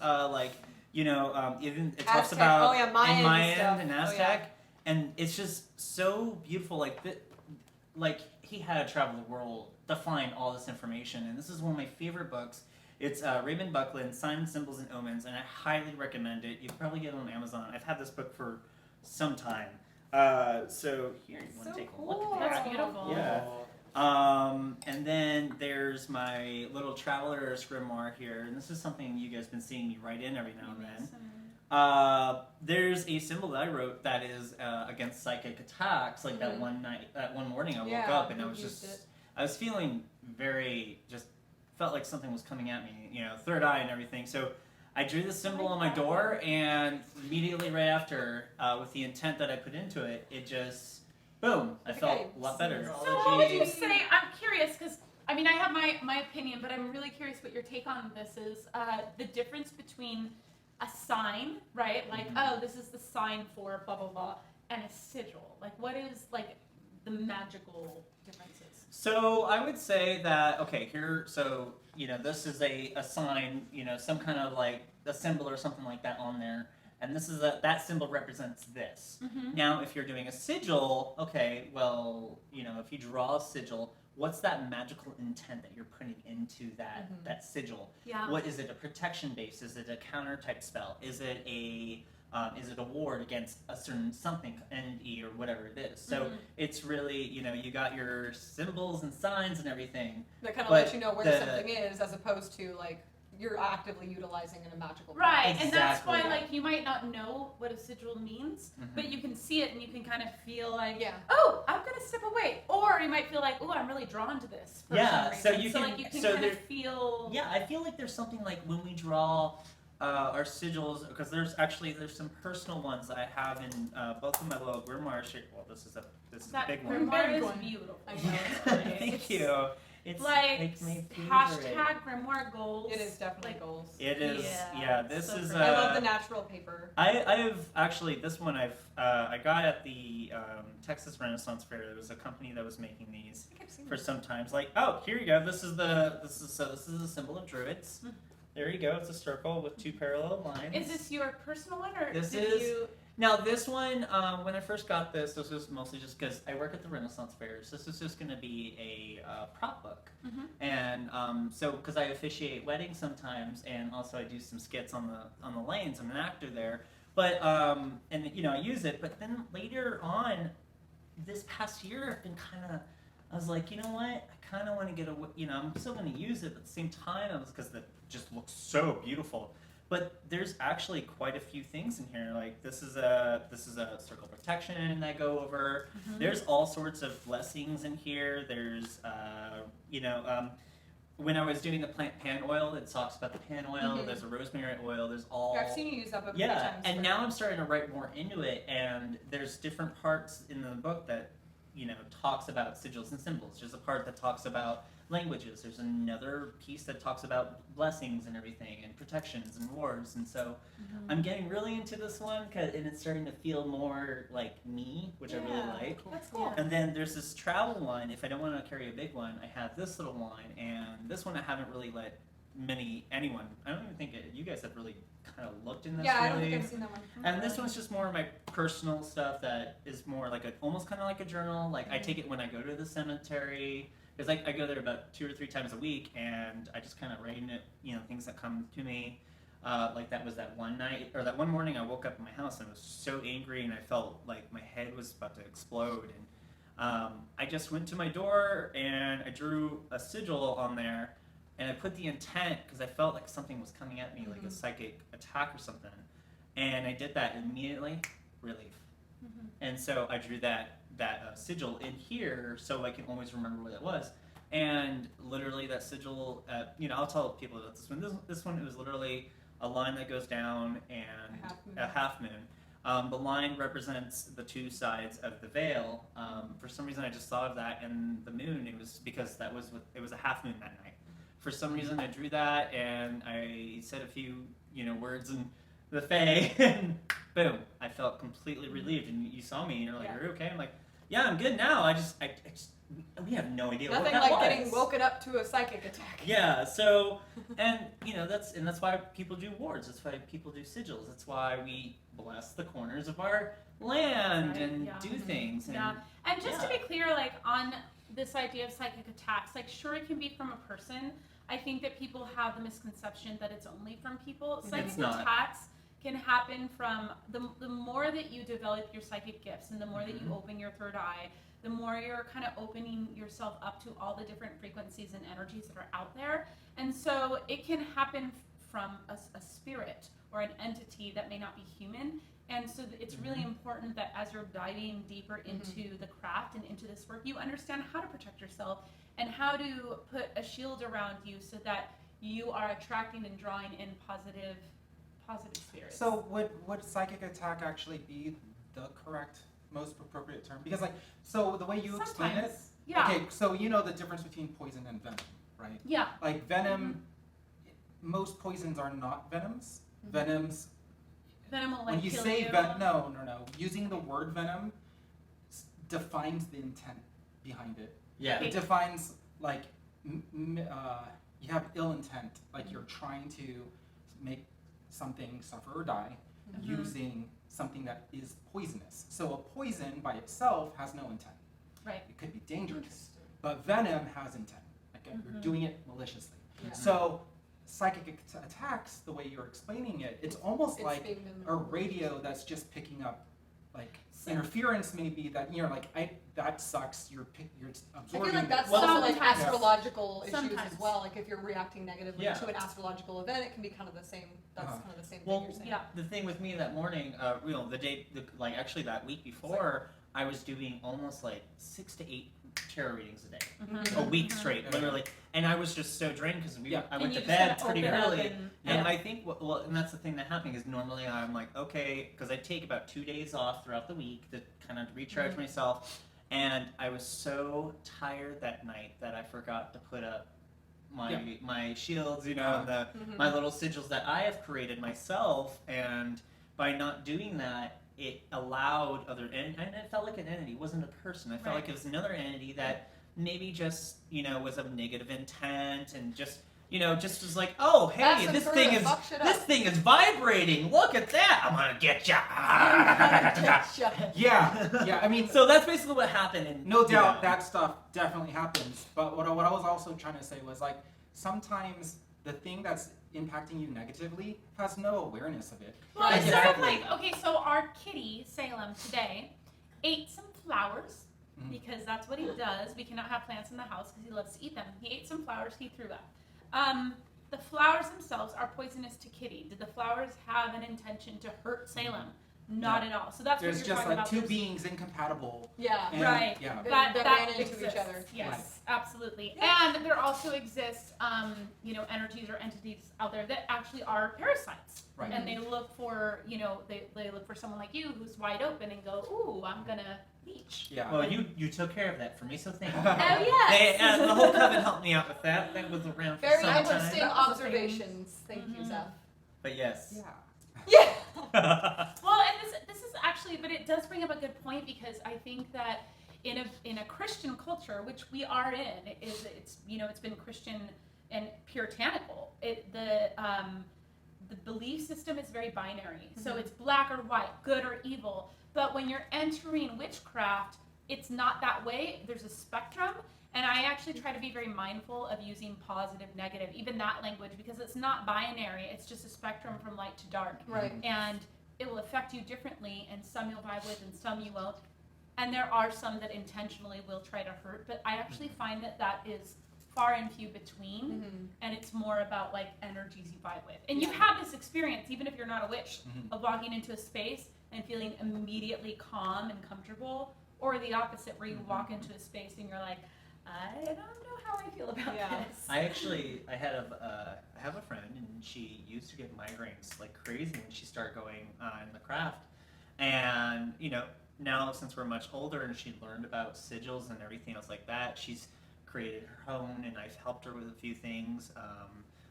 [SPEAKER 1] even it talks
[SPEAKER 2] Aztec.
[SPEAKER 1] about
[SPEAKER 2] Oh, yeah, Mayan
[SPEAKER 1] Mayan
[SPEAKER 2] stuff.
[SPEAKER 1] and
[SPEAKER 2] Oh,
[SPEAKER 1] Aztec,
[SPEAKER 2] yeah.
[SPEAKER 1] and it's just so beautiful. Like he had to travel the world to find all this information, and this is one of my favorite books. It's Raymond Buckland, Signs, Symbols, and Omens, and I highly recommend it. You can probably get it on Amazon. I've had this book for some time. So here, you want to take a look at that?
[SPEAKER 3] That's beautiful.
[SPEAKER 1] Yeah. And then there's my little traveler's grimoire here, and this is something you guys have been seeing me write in every now and then. There's a symbol that I wrote that is against psychic attacks. Like that one morning I woke up and I was feeling felt like something was coming at me, third eye and everything. So I drew this symbol on my door, and immediately right after, with the intent that I put into it, it just, boom, I felt a lot better.
[SPEAKER 3] So what would you say? I'm curious because I have my opinion, but I'm really curious what your take on this is. The difference between a sign, right? Like, oh, this is the sign for blah blah blah, and a sigil. Like, what is like the magical differences?
[SPEAKER 1] So I would say that, okay, here, so, this is a sign, some kind of like a symbol or something like that on there. And this is that symbol represents this.
[SPEAKER 3] Mm-hmm.
[SPEAKER 1] Now, if you're doing a sigil, okay, well, if you draw a sigil, what's that magical intent that you're putting into that sigil?
[SPEAKER 3] Yeah.
[SPEAKER 1] What is it? A protection base? Is it a counter type spell? Is it a ward against a certain something, entity or whatever it is? So it's really, you got your symbols and signs and everything.
[SPEAKER 2] That kind of let you know where something is, as opposed to like you're actively utilizing in a magical
[SPEAKER 3] right,
[SPEAKER 2] practice.
[SPEAKER 3] and that's why like you might not know what a sigil means, but you can see it and you can kind of feel like, oh, I'm gonna step away, or you might feel like, oh, I'm really drawn to this. For some reason.
[SPEAKER 1] So you
[SPEAKER 3] can kind of feel.
[SPEAKER 1] Yeah, I feel like there's something like when we draw our sigils, because there's some personal ones that I have in both of my little grimoire. Well, this is a big one.
[SPEAKER 3] Grimoire is beautiful.
[SPEAKER 2] I know.
[SPEAKER 1] Thank you. It's
[SPEAKER 3] like
[SPEAKER 1] my
[SPEAKER 3] hashtag grimoire goals.
[SPEAKER 2] It is definitely goals.
[SPEAKER 1] It is. Yeah, this is.
[SPEAKER 2] I love the natural paper.
[SPEAKER 1] I've actually, this one I got at the Texas Renaissance Fair. There was a company that was making these for some times. Like, oh, here you go. This is the symbol of druids. There you go. It's a circle with two parallel lines.
[SPEAKER 3] Is this your personal one, or
[SPEAKER 1] Now this one, when I first got this was mostly just because I work at the Renaissance Fairs. This is just going to be a prop book, and so because I officiate weddings sometimes, and also I do some skits on the lanes. I'm an actor there, but and I use it. But then later on, this past year, I've been I was like, you know what? I kind of want to get away. I'm still going to use it, but at the same time, because it just looks so beautiful. But there's actually quite a few things in here. Like this is a circle protection that I go over. There's all sorts of blessings in here. There's when I was doing the plant pan oil, it talks about the pan oil. There's a rosemary oil. There's all.
[SPEAKER 2] I've seen you use that book many times.
[SPEAKER 1] And now I'm starting to write more into it. And there's different parts in the book that talks about sigils and symbols. There's a part that talks about languages. There's another piece that talks about blessings and everything, and protections and wards. And so I'm getting really into this one, and it's starting to feel more like me, which I really like.
[SPEAKER 3] That's cool.
[SPEAKER 1] And then there's this travel one. If I don't want to carry a big one, I have this little line, and this one I haven't really let anyone. I don't even think you guys have really kind of looked in this.
[SPEAKER 2] Yeah,
[SPEAKER 1] really.
[SPEAKER 2] I don't think I've seen that one.
[SPEAKER 1] And this one's just more of my personal stuff that is more like almost kind of like a journal. Like I take it when I go to the cemetery, because I go there about 2 or 3 times a week, and I just kind of write in it, things that come to me. Like that was that one night, or that one morning I woke up in my house and I was so angry and I felt like my head was about to explode. And I just went to my door and I drew a sigil on there. And I put the intent because I felt like something was coming at me, like a psychic attack or something. And I did that immediately, relief. And so I drew that sigil in here so I can always remember what it was. And literally that sigil, I'll tell people about this one. This one, it was literally a line that goes down and a half moon. The line represents the two sides of the veil. For some reason I just thought of that, and the moon, it was because it was a half moon that night. For some reason, I drew that, and I said a few, words in the Fae, and boom, I felt completely relieved. And you saw me, and you're like, "Are you okay?" I'm like, "Yeah, I'm good now." I just, we have no idea what that was.
[SPEAKER 2] Nothing like getting woken up to a psychic attack.
[SPEAKER 1] Yeah. So, and that's why people do wards. That's why people do sigils. That's why we bless the corners of our land and do things.
[SPEAKER 3] And just to be clear, like on this idea of psychic attacks, like sure it can be from a person. I think that people have the misconception that it's only from people. Psychic attacks can happen from the more that you develop your psychic gifts and the more that you open your third eye, the more you're kind of opening yourself up to all the different frequencies and energies that are out there. And so it can happen from a spirit or an entity that may not be human. And so it's really important that as you're diving deeper into the craft and into this work, you understand how to protect yourself and how to put a shield around you so that you are attracting and drawing in positive spirits.
[SPEAKER 4] So would psychic attack actually be the correct, most appropriate term? Because so the way you explain it, okay, so you know the difference between poison and venom, right?
[SPEAKER 3] Yeah.
[SPEAKER 4] Like venom, most poisons are not venoms. Venoms,
[SPEAKER 3] venom will
[SPEAKER 4] when you say no, using the word venom defines the intent behind it.
[SPEAKER 1] Yeah.
[SPEAKER 4] It defines like you have ill intent, like you're trying to make something suffer or die using something that is poisonous. So a poison by itself has no intent.
[SPEAKER 3] Right.
[SPEAKER 4] It could be dangerous, but venom has intent. Like you're doing it maliciously.
[SPEAKER 2] Yeah.
[SPEAKER 4] So psychic attacks, the way you're explaining it, it's almost
[SPEAKER 2] It's
[SPEAKER 4] like
[SPEAKER 2] being done
[SPEAKER 4] a
[SPEAKER 2] maliciously.
[SPEAKER 4] radio that's just picking up like interference, maybe that like that sucks. You're
[SPEAKER 2] I
[SPEAKER 4] absorbing.
[SPEAKER 2] feel like that's
[SPEAKER 1] Well,
[SPEAKER 2] also like
[SPEAKER 3] sometimes.
[SPEAKER 2] astrological issues
[SPEAKER 3] Sometimes.
[SPEAKER 2] as well. Like if you're reacting negatively
[SPEAKER 1] Yeah.
[SPEAKER 2] to an astrological event, it can be kind of the same. That's kind of the same thing
[SPEAKER 1] Well,
[SPEAKER 2] you're saying.
[SPEAKER 3] Yeah.
[SPEAKER 1] the thing with me that morning, like actually that week before, I was doing almost like 6 to 8 tarot readings a day,
[SPEAKER 3] Mm-hmm.
[SPEAKER 1] a week straight, literally, and I was just so drained because I went to
[SPEAKER 3] And you just
[SPEAKER 1] bed
[SPEAKER 3] gotta
[SPEAKER 1] pretty
[SPEAKER 3] open up
[SPEAKER 1] early.
[SPEAKER 3] and-
[SPEAKER 1] And I think, and that's the thing that happened is normally I'm like, okay, because I take about 2 days off throughout the week to kind of recharge myself. And I was so tired that night that I forgot to put up my shields, my little sigils that I have created myself. And by not doing that, it allowed and it felt like an entity. It wasn't a person. I felt like it was another entity that maybe just, was of negative intent and just was like, oh, hey,
[SPEAKER 2] That's
[SPEAKER 1] this
[SPEAKER 2] absurd.
[SPEAKER 1] thing
[SPEAKER 2] Fuck shit up.
[SPEAKER 1] this thing is vibrating. Look at that. I'm gonna get ya.
[SPEAKER 4] yeah. I mean,
[SPEAKER 1] So that's basically what happened. And
[SPEAKER 4] no doubt that stuff definitely happens. But what I was also trying to say was like sometimes the thing that's impacting you negatively has no awareness of it.
[SPEAKER 3] Well, it's
[SPEAKER 4] Like,
[SPEAKER 3] sort of like, okay, so our kitty, Salem, today ate some flowers because that's what he does. We cannot have plants in the house because he loves to eat them. He ate some flowers, he threw up. The flowers themselves are poisonous to Kitty. Did the flowers have an intention to hurt Salem? Not at all. So that's
[SPEAKER 4] There's
[SPEAKER 3] what you're
[SPEAKER 4] just
[SPEAKER 3] talking
[SPEAKER 4] like
[SPEAKER 3] about.
[SPEAKER 4] two
[SPEAKER 3] There's-
[SPEAKER 4] beings incompatible.
[SPEAKER 2] Yeah.
[SPEAKER 4] And,
[SPEAKER 3] Right.
[SPEAKER 4] Yeah.
[SPEAKER 2] That ran into
[SPEAKER 3] exists.
[SPEAKER 2] each other.
[SPEAKER 3] Yes, absolutely. And there also exists, energies or entities out there that actually are parasites.
[SPEAKER 4] Right.
[SPEAKER 3] And they look for, they look for someone like you who's wide open and go, ooh, I'm gonna leech.
[SPEAKER 4] Yeah.
[SPEAKER 1] Well, you took care of that for me, so thank you.
[SPEAKER 3] Oh yes.
[SPEAKER 1] The whole coven helped me out with that. That was around for
[SPEAKER 2] Very
[SPEAKER 1] some
[SPEAKER 2] interesting
[SPEAKER 1] time.
[SPEAKER 3] That was a thing.
[SPEAKER 2] observations. Thank you, Zeph.
[SPEAKER 1] But yes.
[SPEAKER 4] Yeah.
[SPEAKER 2] Yeah.
[SPEAKER 3] Well, and this is actually, but it does bring up a good point because I think that in a Christian culture, which we are in, it's been Christian and puritanical. The belief system is very binary, so it's black or white, good or evil. But when you're entering witchcraft, it's not that way. There's a spectrum. And I actually try to be very mindful of using positive, negative, even that language, because it's not binary. It's just a spectrum from light to dark.
[SPEAKER 2] Right.
[SPEAKER 3] And it will affect you differently, and some you'll vibe with and some you won't. And there are some that intentionally will try to hurt, but I actually find that is far and few between, and it's more about like energies you vibe with. And you have this experience, even if you're not a witch, of walking into a space and feeling immediately calm and comfortable, or the opposite, where you walk into a space and you're like, I don't know how I feel about this.
[SPEAKER 1] I have a friend, and she used to get migraines like crazy when she started going in the craft. And now since we're much older and she learned about sigils and everything else like that, she's created her own, and I've helped her with a few things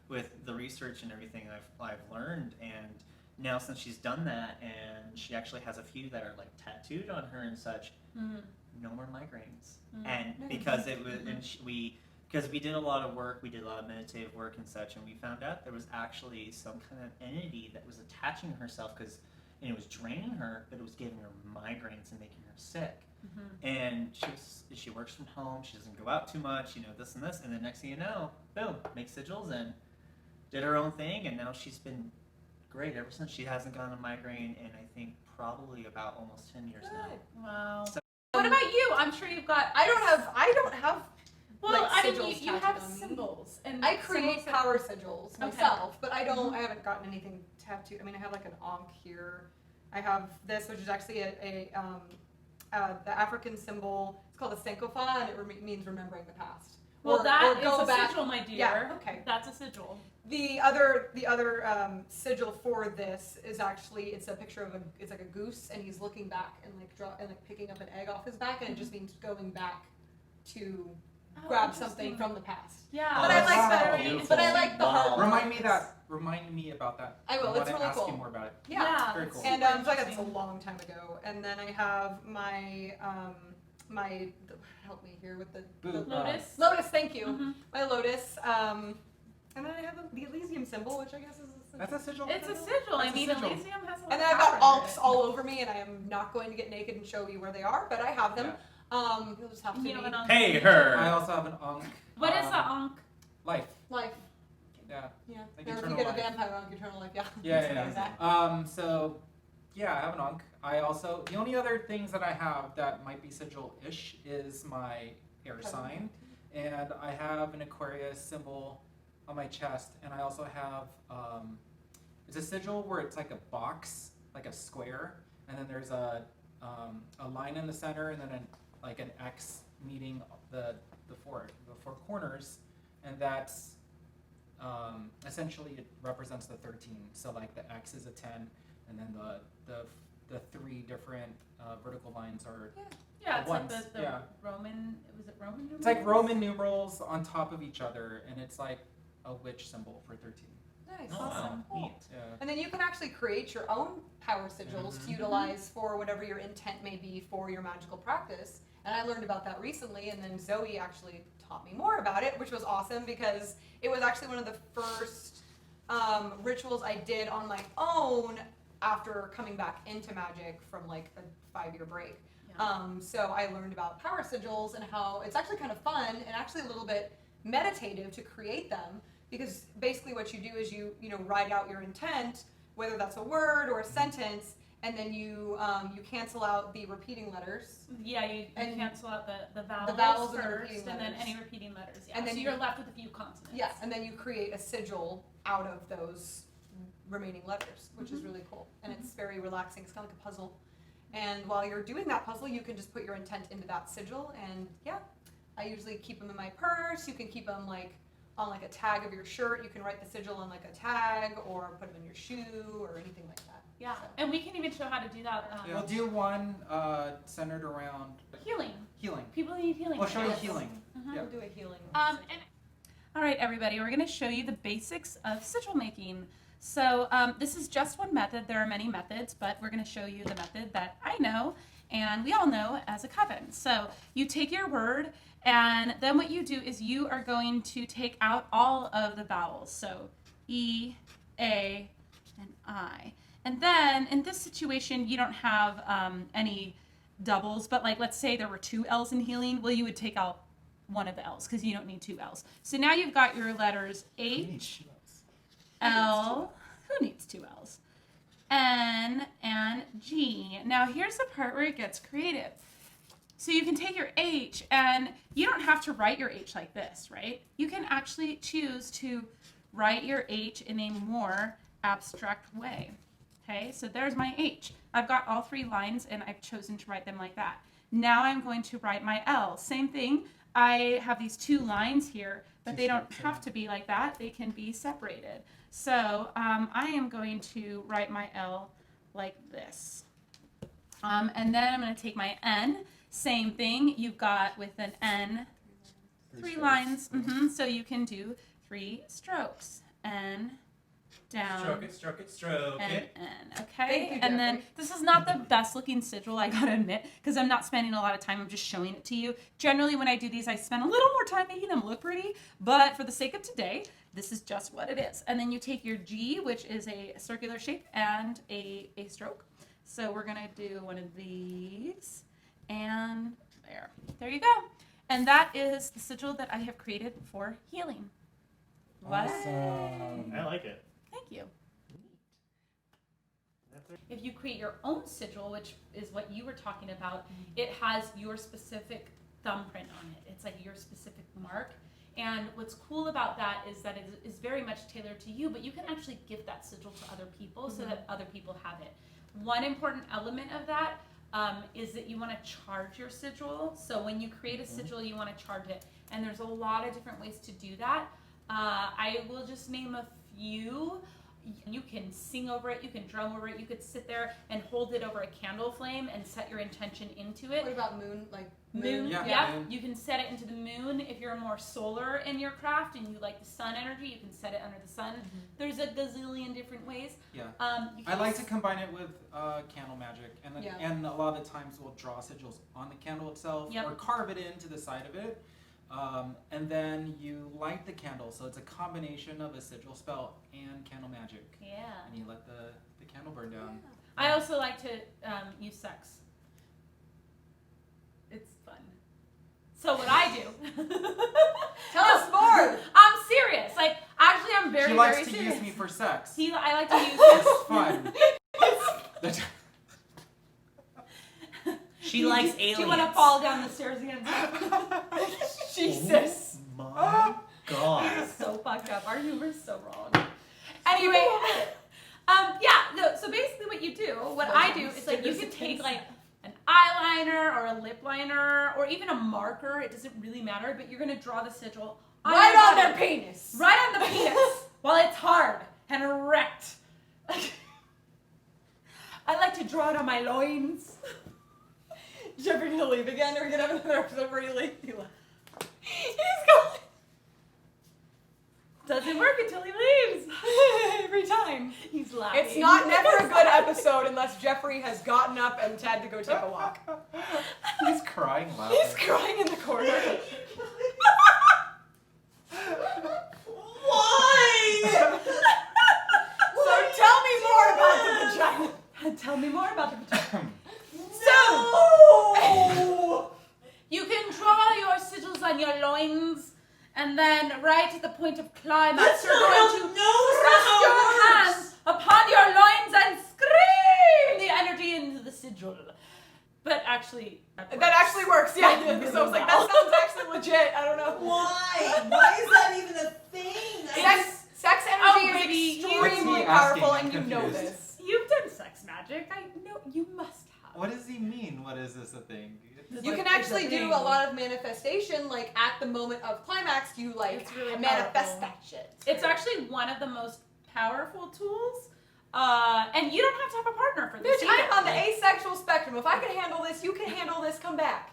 [SPEAKER 1] with the research and everything I've learned. And now since she's done that, and she actually has a few that are like tattooed on her and such. No more migraines, and because it was, because we did a lot of work, we did a lot of meditative work and such, and we found out there was actually some kind of entity that was attaching herself, and it was draining her, but it was giving her migraines and making her sick. And she works from home, she doesn't go out too much, this and this, and then next thing you know, boom, make sigils and did her own thing, and now she's been great ever since. She hasn't gotten a migraine in, I think, probably about almost 10 years now.
[SPEAKER 3] Wow.
[SPEAKER 1] So-
[SPEAKER 3] What about you? I'm sure you've got.
[SPEAKER 2] I don't have.
[SPEAKER 3] Well,
[SPEAKER 2] like,
[SPEAKER 3] I mean,
[SPEAKER 2] sigils
[SPEAKER 3] you have
[SPEAKER 2] tattooed on me.
[SPEAKER 3] symbols, and
[SPEAKER 2] I create
[SPEAKER 3] symbols that-
[SPEAKER 2] power sigils
[SPEAKER 3] Okay.
[SPEAKER 2] myself, but I haven't gotten anything tattooed. I mean, I have like an ankh here. I have this, which is actually the African symbol. It's called a Sankofa, and it means remembering the past.
[SPEAKER 3] Well,
[SPEAKER 2] Or
[SPEAKER 3] that is
[SPEAKER 2] go
[SPEAKER 3] a
[SPEAKER 2] back.
[SPEAKER 3] sigil, my dear.
[SPEAKER 2] Yeah, okay.
[SPEAKER 3] That's a sigil.
[SPEAKER 2] The other sigil for this is actually, it's a picture of it's like a goose, and he's looking back and like picking up an egg off his back, and it just means going back to grab something
[SPEAKER 3] interesting.
[SPEAKER 2] from the past.
[SPEAKER 3] Yeah.
[SPEAKER 2] But I like
[SPEAKER 4] wow.
[SPEAKER 2] that.
[SPEAKER 1] Beautiful.
[SPEAKER 2] But I like the heart.
[SPEAKER 1] Wow.
[SPEAKER 4] Remind me about that.
[SPEAKER 2] I will,
[SPEAKER 4] I
[SPEAKER 2] it's
[SPEAKER 4] want to
[SPEAKER 2] really
[SPEAKER 4] ask
[SPEAKER 2] cool.
[SPEAKER 4] you more about it.
[SPEAKER 2] Yeah.
[SPEAKER 4] Very cool.
[SPEAKER 2] And
[SPEAKER 3] Super
[SPEAKER 2] so I got this a
[SPEAKER 3] interesting.
[SPEAKER 2] long time ago. And then I have my help me here with the
[SPEAKER 3] Lotus.
[SPEAKER 2] Lotus, thank you.
[SPEAKER 3] Mhm.
[SPEAKER 2] My Lotus. And then I have the Elysium symbol, which I guess is a sigil.
[SPEAKER 4] That's a sigil.
[SPEAKER 3] It's a sigil.
[SPEAKER 4] That's a sigil.
[SPEAKER 3] Elysium has a lot
[SPEAKER 2] And then
[SPEAKER 3] of
[SPEAKER 2] I've got
[SPEAKER 3] power in
[SPEAKER 2] alks
[SPEAKER 3] it.
[SPEAKER 2] all over me, and I am not going to get naked and show you where they are, but I have them. You'll just have to
[SPEAKER 3] You know
[SPEAKER 2] be
[SPEAKER 3] what Ankh
[SPEAKER 1] Pay
[SPEAKER 3] means?
[SPEAKER 1] her.
[SPEAKER 4] I also have an Ankh.
[SPEAKER 3] What is the Ankh?
[SPEAKER 4] Life.
[SPEAKER 2] life.
[SPEAKER 4] Yeah.
[SPEAKER 2] Yeah.
[SPEAKER 4] Like
[SPEAKER 2] Or if you
[SPEAKER 4] eternal
[SPEAKER 2] get a
[SPEAKER 4] life.
[SPEAKER 2] vampire Ankh, eternal life. Yeah.
[SPEAKER 4] Yeah,
[SPEAKER 2] Something
[SPEAKER 4] yeah,
[SPEAKER 2] like that.
[SPEAKER 4] yeah. So, yeah, I have an Ankh. I also, the only other things that I have that might be sigil-ish is my air sign. And I have an Aquarius symbol on my chest. And I also have, it's a sigil where it's like a box, like a square. And then there's a line in the center and then like an X meeting the four corners. And that's, essentially it represents the 13. So like the X is a 10, and then the three different vertical lines are.
[SPEAKER 3] Yeah, it's
[SPEAKER 4] ones,
[SPEAKER 3] like the
[SPEAKER 4] yeah.
[SPEAKER 3] Roman. Was it Roman numerals?
[SPEAKER 4] It's like Roman numerals on top of each other, and it's like a witch symbol for 13.
[SPEAKER 2] Nice.
[SPEAKER 1] Oh,
[SPEAKER 3] Awesome.
[SPEAKER 1] wow. Neat.
[SPEAKER 4] Yeah.
[SPEAKER 2] And then you can actually create your own power sigils to utilize for whatever your intent may be for your magical practice. And I learned about that recently, and then Zoe actually taught me more about it, which was awesome because it was actually one of the first rituals I did on my own after coming back into magic from like a 5-year break.
[SPEAKER 3] Yeah.
[SPEAKER 2] So I learned about power sigils and how it's actually kind of fun and actually a little bit meditative to create them, because basically what you do is you write out your intent, whether that's a word or a sentence, and then you cancel out the repeating letters.
[SPEAKER 3] Yeah, you
[SPEAKER 2] And
[SPEAKER 3] cancel out the vowels,
[SPEAKER 2] vowels and the
[SPEAKER 3] first,
[SPEAKER 2] repeating
[SPEAKER 3] and then
[SPEAKER 2] letters.
[SPEAKER 3] any repeating letters. Yeah.
[SPEAKER 2] And then
[SPEAKER 3] so
[SPEAKER 2] you-
[SPEAKER 3] you're left with a few consonants.
[SPEAKER 2] Yeah, and then you create a sigil out of those remaining letters, which is really cool. And it's very relaxing. It's kind of like a puzzle. And while you're doing that puzzle, you can just put your intent into that sigil. And yeah, I usually keep them in my purse. You can keep them like on like a tag of your shirt. You can write the sigil on like a tag or put them in your shoe or anything like that.
[SPEAKER 3] Yeah,
[SPEAKER 2] So.
[SPEAKER 3] and we can even show how to do that.
[SPEAKER 4] We'll do one centered around
[SPEAKER 3] Healing.
[SPEAKER 4] healing.
[SPEAKER 3] People need healing.
[SPEAKER 4] We'll show you
[SPEAKER 2] Yes.
[SPEAKER 4] healing.
[SPEAKER 3] Mhm.
[SPEAKER 4] Yeah.
[SPEAKER 2] We'll do a healing.
[SPEAKER 3] And all right, everybody, we're going to show you the basics of sigil making. So this is just one method. There are many methods, but we're going to show you the method that I know and we all know as a coven. So you take your word, and then what you do is you are going to take out all of the vowels. So E, A, and I. And then in this situation, you don't have any doubles, but like let's say there were 2 L's in healing, well, you would take out one of the L's because you don't need 2 L's. So now you've got your letters H, L, who needs 2 L's? N, and G. Now here's the part where it gets creative. So you can take your H, and you don't have to write your H like this, right? You can actually choose to write your H in a more abstract way. Okay, so there's my H. I've got all 3 lines, and I've chosen to write them like that. Now I'm going to write my L. Same thing. I have these 2 lines here, but they don't have to be like that. They can be separated. So I am going to write my L like this. And then I'm going to take my N. Same thing. You've got with an N, 3 lines. So you can do 3 strokes. N, down,
[SPEAKER 1] Stroke it.
[SPEAKER 3] and N. Okay?
[SPEAKER 2] Thank you,
[SPEAKER 3] And then
[SPEAKER 2] Jeffrey.
[SPEAKER 3] this is not the best looking sigil, I gotta admit, because I'm not spending a lot of time. I'm just showing it to you. Generally, when I do these, I spend a little more time making them look pretty, but for the sake of today, this is just what it is. And then you take your G, which is a circular shape, and a stroke. So we're gonna do one of these, and there. There you go. And that is the sigil that I have created for healing. What?
[SPEAKER 4] Awesome.
[SPEAKER 6] I like it.
[SPEAKER 3] Thank you. If you create your own sigil, which is what you were talking about, it has your specific thumbprint on it. It's like your specific mark. And what's cool about that is that it is very much tailored to you, but you can actually give that sigil to other people so that other people have it. One important element of that is that you want to charge your sigil. So when you create a sigil, you want to charge it. And there's a lot of different ways to do that. I will just name a few. You can sing over it, you can drum over it, you could sit there and hold it over a candle flame and set your intention into it.
[SPEAKER 2] What about moon? Like
[SPEAKER 3] Moon,
[SPEAKER 4] Yeah, moon.
[SPEAKER 3] You can set it into the moon. If you're more solar in your craft and you like the sun energy, you can set it under the sun.
[SPEAKER 2] Mm-hmm.
[SPEAKER 3] There's a gazillion different ways.
[SPEAKER 4] Yeah.
[SPEAKER 3] I
[SPEAKER 4] like to combine it with candle magic, and a lot of the times we'll draw sigils on the candle itself or carve it into the side of it, and then you light the candle. So it's a combination of a sigil spell and candle magic.
[SPEAKER 3] Yeah.
[SPEAKER 4] And you let the candle burn down.
[SPEAKER 3] Yeah. I also like to use sex. It's fun. So what I do...
[SPEAKER 2] Tell us more!
[SPEAKER 3] I'm serious. Like, actually, I'm very,
[SPEAKER 4] She likes
[SPEAKER 3] very
[SPEAKER 4] to
[SPEAKER 3] serious.
[SPEAKER 4] use me for sex.
[SPEAKER 3] I like to use
[SPEAKER 4] It's fun.
[SPEAKER 1] She likes aliens.
[SPEAKER 3] Do you want to fall down the stairs again? Jesus.
[SPEAKER 1] Oh my God.
[SPEAKER 3] So fucked up. Our humor's so wrong. Anyway, so basically what you do, what I do is like you can take like an eyeliner or a lip liner or even a marker, it doesn't really matter, but you're gonna draw the sigil
[SPEAKER 2] Right on their penis.
[SPEAKER 3] Right on the penis while it's hard and erect. I like to draw it on my loins.
[SPEAKER 2] Jeffrey gonna leave again, or we're gonna have another episode where he leaves. He's
[SPEAKER 3] gone. Doesn't work until he leaves.
[SPEAKER 2] Every time.
[SPEAKER 3] He's laughing.
[SPEAKER 2] It's not never a good episode unless Jeffrey has gotten up and had to go take a walk.
[SPEAKER 4] He's crying loudly.
[SPEAKER 2] He's crying in the corner. Why? So tell me more about the vagina.
[SPEAKER 3] Tell me more about the vagina.
[SPEAKER 2] No!
[SPEAKER 3] You can draw your sigils on your loins, and then right at the point of climax, you're going to thrust your hands upon your loins and scream the energy into the sigil. But actually, that
[SPEAKER 2] actually works, yeah. So I was like, that sounds actually legit. I don't know.
[SPEAKER 6] Why? Why is that even a thing?
[SPEAKER 2] Sex energy is extremely powerful, and you know this.
[SPEAKER 3] You've done sex magic. I know you must have.
[SPEAKER 4] What does he mean? What is this a thing?
[SPEAKER 2] You can actually do a lot of manifestation, like at the moment of climax, you like
[SPEAKER 3] really
[SPEAKER 2] manifest
[SPEAKER 3] powerful.
[SPEAKER 2] that shit.
[SPEAKER 3] It's actually one of the most powerful tools, and you don't have to have a partner for this.
[SPEAKER 2] Bitch, I'm on the asexual spectrum. If I can handle this, you can handle this. Come back.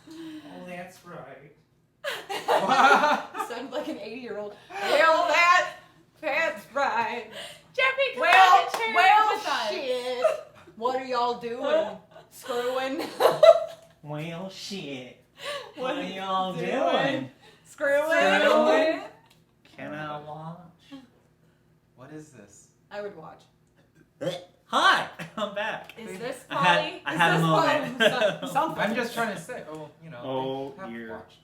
[SPEAKER 1] Oh, that's right.
[SPEAKER 2] Sounded like an 80-year-old. Well, that's right.
[SPEAKER 3] Jeffrey, come
[SPEAKER 2] well,
[SPEAKER 3] back and share with us.
[SPEAKER 2] shit. What are y'all doing? Screwing.
[SPEAKER 1] Well, shit. What are y'all doing?
[SPEAKER 2] Screwing.
[SPEAKER 1] Can I watch?
[SPEAKER 4] What is this?
[SPEAKER 2] I would watch.
[SPEAKER 1] Hi, I'm back.
[SPEAKER 3] Is this
[SPEAKER 1] I
[SPEAKER 3] Polly?
[SPEAKER 1] had a moment.
[SPEAKER 2] Something.
[SPEAKER 4] I'm just trying to say,
[SPEAKER 1] Oh,
[SPEAKER 4] they have
[SPEAKER 1] dear.
[SPEAKER 4] watched.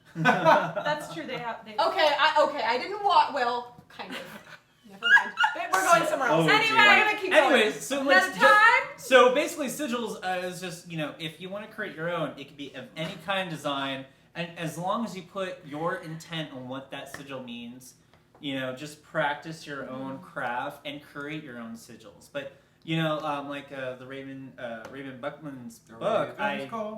[SPEAKER 3] That's true. They have.
[SPEAKER 2] Okay, I didn't watch. Well, kind of. Never mind. We're going somewhere else.
[SPEAKER 1] Oh,
[SPEAKER 2] anyway,
[SPEAKER 1] dear.
[SPEAKER 2] we're gonna keep going.
[SPEAKER 1] Anyways, so let's
[SPEAKER 3] Another time?
[SPEAKER 1] So basically, sigils is just, if you want to create your own, it could be of any kind of design, and as long as you put your intent on what that sigil means, just practice your own craft and create your own sigils. But like the Raven Buckman's book,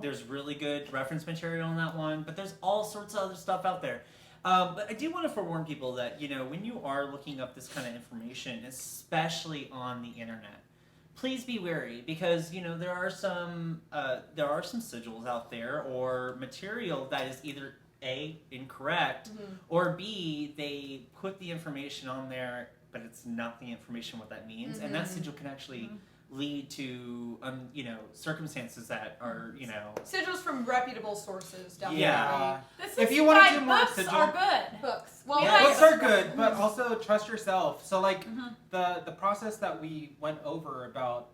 [SPEAKER 1] there's really good reference material on that one, but there's all sorts of other stuff out there. But I do want to forewarn people that, when you are looking up this kind of information, especially on the internet, please be wary, because, there are some sigils out there or material that is either A, incorrect, or B, they put the information on there, but it's not the information what that means, and that sigil can actually lead to, circumstances that are,
[SPEAKER 2] sigils from reputable sources, definitely.
[SPEAKER 1] Yeah.
[SPEAKER 3] This
[SPEAKER 4] If
[SPEAKER 3] is
[SPEAKER 4] you wanna
[SPEAKER 3] why
[SPEAKER 4] do more
[SPEAKER 3] books
[SPEAKER 4] sigil-
[SPEAKER 3] are good.
[SPEAKER 2] Books. Well,
[SPEAKER 4] Books are good, but also trust yourself. So the process that we went over about